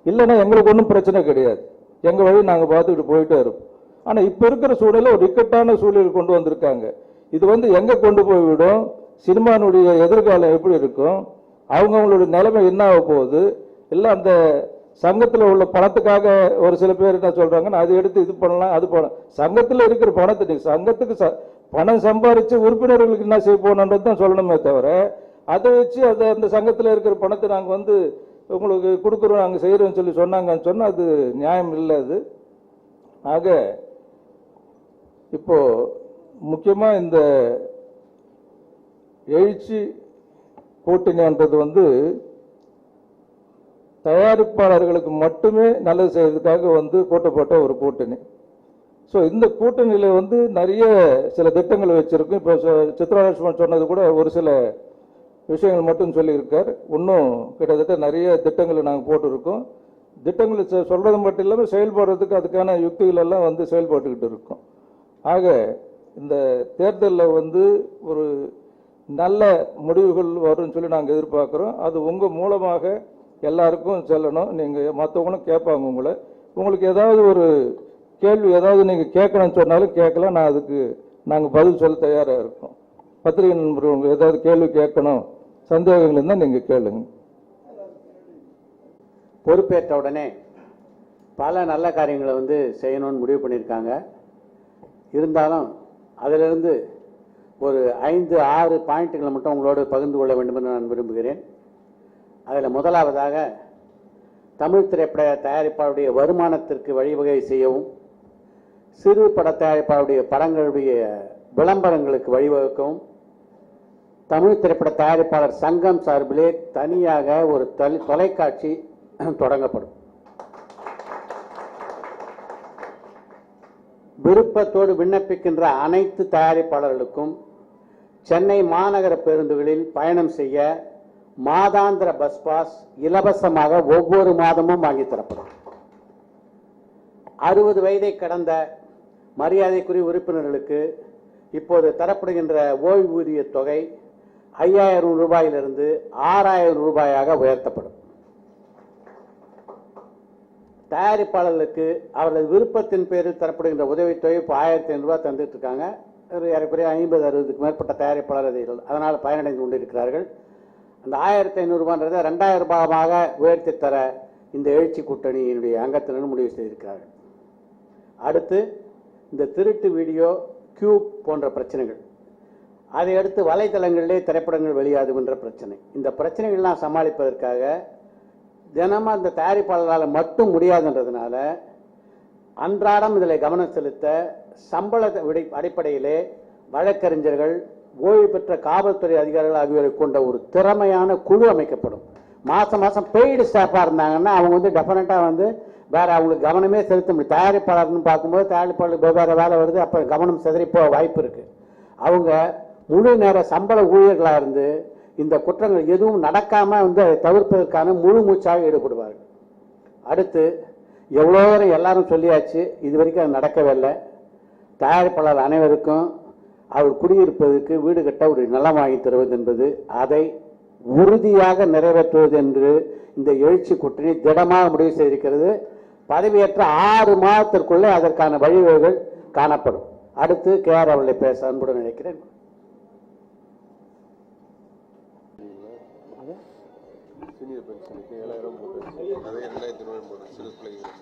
இல்லைன்னா எங்களுக்கு ஒன்றும் பிரச்சனை கிடையாது, எங்கள் வழி நாங்கள் பார்த்துக்கிட்டு போயிட்டே இருப்போம். ஆனால் இப்போ இருக்கிற சூழ்நிலை ஒரு இக்கட்டான சூழல் கொண்டு வந்திருக்காங்க. இது வந்து எங்கே கொண்டு போய்விடும், சினிமானுடைய எதிர்காலம் எப்படி இருக்கும், அவங்களுடைய நிலைமை என்ன ஆக போகுது, இல்லை அந்த சங்கத்தில் உள்ள பணத்துக்காக ஒரு சில பேர் என்ன சொல்கிறாங்கன்னா அதை எடுத்து இது பண்ணலாம் அது பண்ணலாம். சங்கத்தில் இருக்கிற பணத்தை சங்கத்துக்கு பணம் சம்பாதிச்சு உறுப்பினர்களுக்கு என்ன செய்ய போகணுன்றது தான் சொல்லணுமே தவிர அதை வச்சு அந்த சங்கத்தில் இருக்கிற பணத்தை நாங்கள் வந்து உங்களுக்கு கொடுக்குறோம் நாங்கள் செய்கிறோம்னு சொல்லி சொன்னாங்கன்னு சொன்னால் அது நியாயம் இல்லை. அது ஆக இப்போ முக்கியமாக இந்த எழுச்சி கூட்டணின்றது வந்து தயாரிப்பாளர்களுக்கு மட்டுமே நல்லது செய்யறதுக்காக வந்து போட்ட ஒரு கூட்டணி. ஸோ இந்த கூட்டணியில் வந்து நிறைய சில திட்டங்கள் வச்சிருக்கோம். இப்போ சித்ரா லட்சுமணன் சொன்னது கூட ஒரு சில விஷயங்கள் மட்டும் சொல்லியிருக்கார். இன்னும் கிட்டத்தட்ட நிறைய திட்டங்களை நாங்கள் போட்டிருக்கோம். திட்டங்களை சொல்றது மட்டும் இல்லாமல் செயல்படுறதுக்கு அதுக்கான யுக்திகள் எல்லாம் வந்து செயல்பட்டுக்கிட்டு இருக்கோம். ஆக இந்த தேர்தலில் வந்து ஒரு நல்ல முடிவுகள் வரும்னு சொல்லி நாங்கள் எதிர்பார்க்குறோம். அது உங்கள் மூலமாக எல்லாருக்கும் செல்லணும். நீங்கள் மற்றவங்களும் கேட்பாங்க உங்களுக்கு ஏதாவது ஒரு கேள்வி ஏதாவது நீங்கள் கேட்கணும்னு சொன்னாலும் கேட்கலாம். அதுக்கு நாங்கள் பதில் சொல்ல தயாராக இருக்கோம். பத்திரிகை நண்பர்கள் ஏதாவது கேள்வி கேட்கணும், சந்தேகங்கள் இருந்தால் நீங்கள் கேளுங்க. பொறுப்பேற்ற உடனே பல நல்ல காரியங்களை வந்து செய்யணும்னு முடிவு பண்ணியிருக்காங்க. இருந்தாலும் அதிலிருந்து ஒரு 5-6 பாயிண்ட்டுகளை மட்டும் உங்களோடு பகிர்ந்து கொள்ள வேண்டும் என்று நான் விரும்புகிறேன். அதில் முதலாவதாக தமிழ் திரைப்பட தயாரிப்பாளருடைய வருமானத்திற்கு வழிவகை செய்யவும், சிறு பட தயாரிப்பாளருடைய படங்களுடைய விளம்பரங்களுக்கு வழிவகுக்கவும் தமிழ் திரைப்பட தயாரிப்பாளர் சங்கம் சார்பிலே தனியாக ஒரு தொலைக்காட்சி தொடங்கப்படும். விருப்பத்தோடு விண்ணப்பிக்கின்ற அனைத்து தயாரிப்பாளர்களுக்கும் சென்னை மாநகர பேருந்துகளில் பயணம் செய்ய மாதாந்திர பஸ் பாஸ் இலவசமாக ஒவ்வொரு மாதமும் வாங்கி தரப்படும். 60 வயதை கடந்த மரியாதைக்குரிய உறுப்பினர்களுக்கு இப்போது தரப்படுகின்ற ஓய்வூதிய தொகை 5000 ரூபாயிலிருந்து 6000 ரூபாயாக உயர்த்தப்படும். தயாரிப்பாளர்களுக்கு அவர்களது விருப்பத்தின் பேரில் தரப்படுகின்ற உதவித்தொகை இப்போ 1500 ரூபாய் தந்துட்டு இருக்காங்க. ஏறக்குறைய 50-60க்கு மேற்பட்ட தயாரிப்பாளர்கள் அதனால் பயனடைந்து கொண்டிருக்கிறார்கள். அந்த 1500 ரூபான்றதை 2000 ரூபாயாக உயர்த்தி தர இந்த எழுச்சி கூட்டணியினுடைய அங்கத்தினர் முடிவு செய்திருக்கிறார்கள். அடுத்து இந்த திருட்டு வீடியோ, கியூப் போன்ற பிரச்சனைகள், அதை அடுத்து வலைதளங்களிலே திரைப்படங்கள் வெளியாகுகின்ற பிரச்சனை, இந்த பிரச்சனைகள்லாம் சமாளிப்பதற்காக தினமும் அந்த தயாரிப்பாளர்களால் மட்டும் முடியாதுன்றதுனால அன்றாடம் இதில் கவனம் செலுத்த சம்பள அடிப்படையிலே வழக்கறிஞர்கள், ஓய்வு பெற்ற காவல்துறை அதிகாரிகள் ஆகியோரை கொண்ட ஒரு திறமையான குழு அமைக்கப்படும். மாதம் மாதம் பெய்டு ஸ்டாஃபாக இருந்தாங்கன்னா அவங்க வந்து டெஃபினட்டாக வந்து வேற அவங்களுக்கு கவனமே செலுத்த முடியும். தயாரிப்பாளர்னு பார்க்கும்போது தயாரிப்பாளருக்கு வெவ்வேறு வேலை வருது, அப்போ கவனம் சிதறிப்போ வாய்ப்பு இருக்கு. அவங்க முழு நேர சம்பள ஊழியர்களாக இருந்து இந்த குற்றங்கள் எதுவும் நடக்காம வந்து அதை தவிர்ப்பதற்கான முழு மூச்சாக ஈடுபடுவார்கள். அடுத்து எவ்வளோ எல்லாரும் சொல்லியாச்சு, இது வரைக்கும் அது நடக்கவே இல்லை. தயாரிப்பாளர் அனைவருக்கும் அவர் குடியிருப்பதற்கு வீடு கட்ட ஒரு நிலம் வாங்கி தருவது என்பது, அதை உறுதியாக நிறைவேற்றுவது என்று இந்த எழுச்சி கூட்டணி திடமாக முடிவு செய்திருக்கிறது. பதவியேற்ற 6 மாதத்திற்குள்ளே அதற்கான வழிவகைகள் காணப்படும். அடுத்து கேஆர் அவர்களை பேச அன்புடன் நினைக்கிறேன். சீனியர் பென்ஷனுக்கு 7000 போட்டு அதே 2000 ரூபாய் போட்டு சிறு பிள்ளைகள்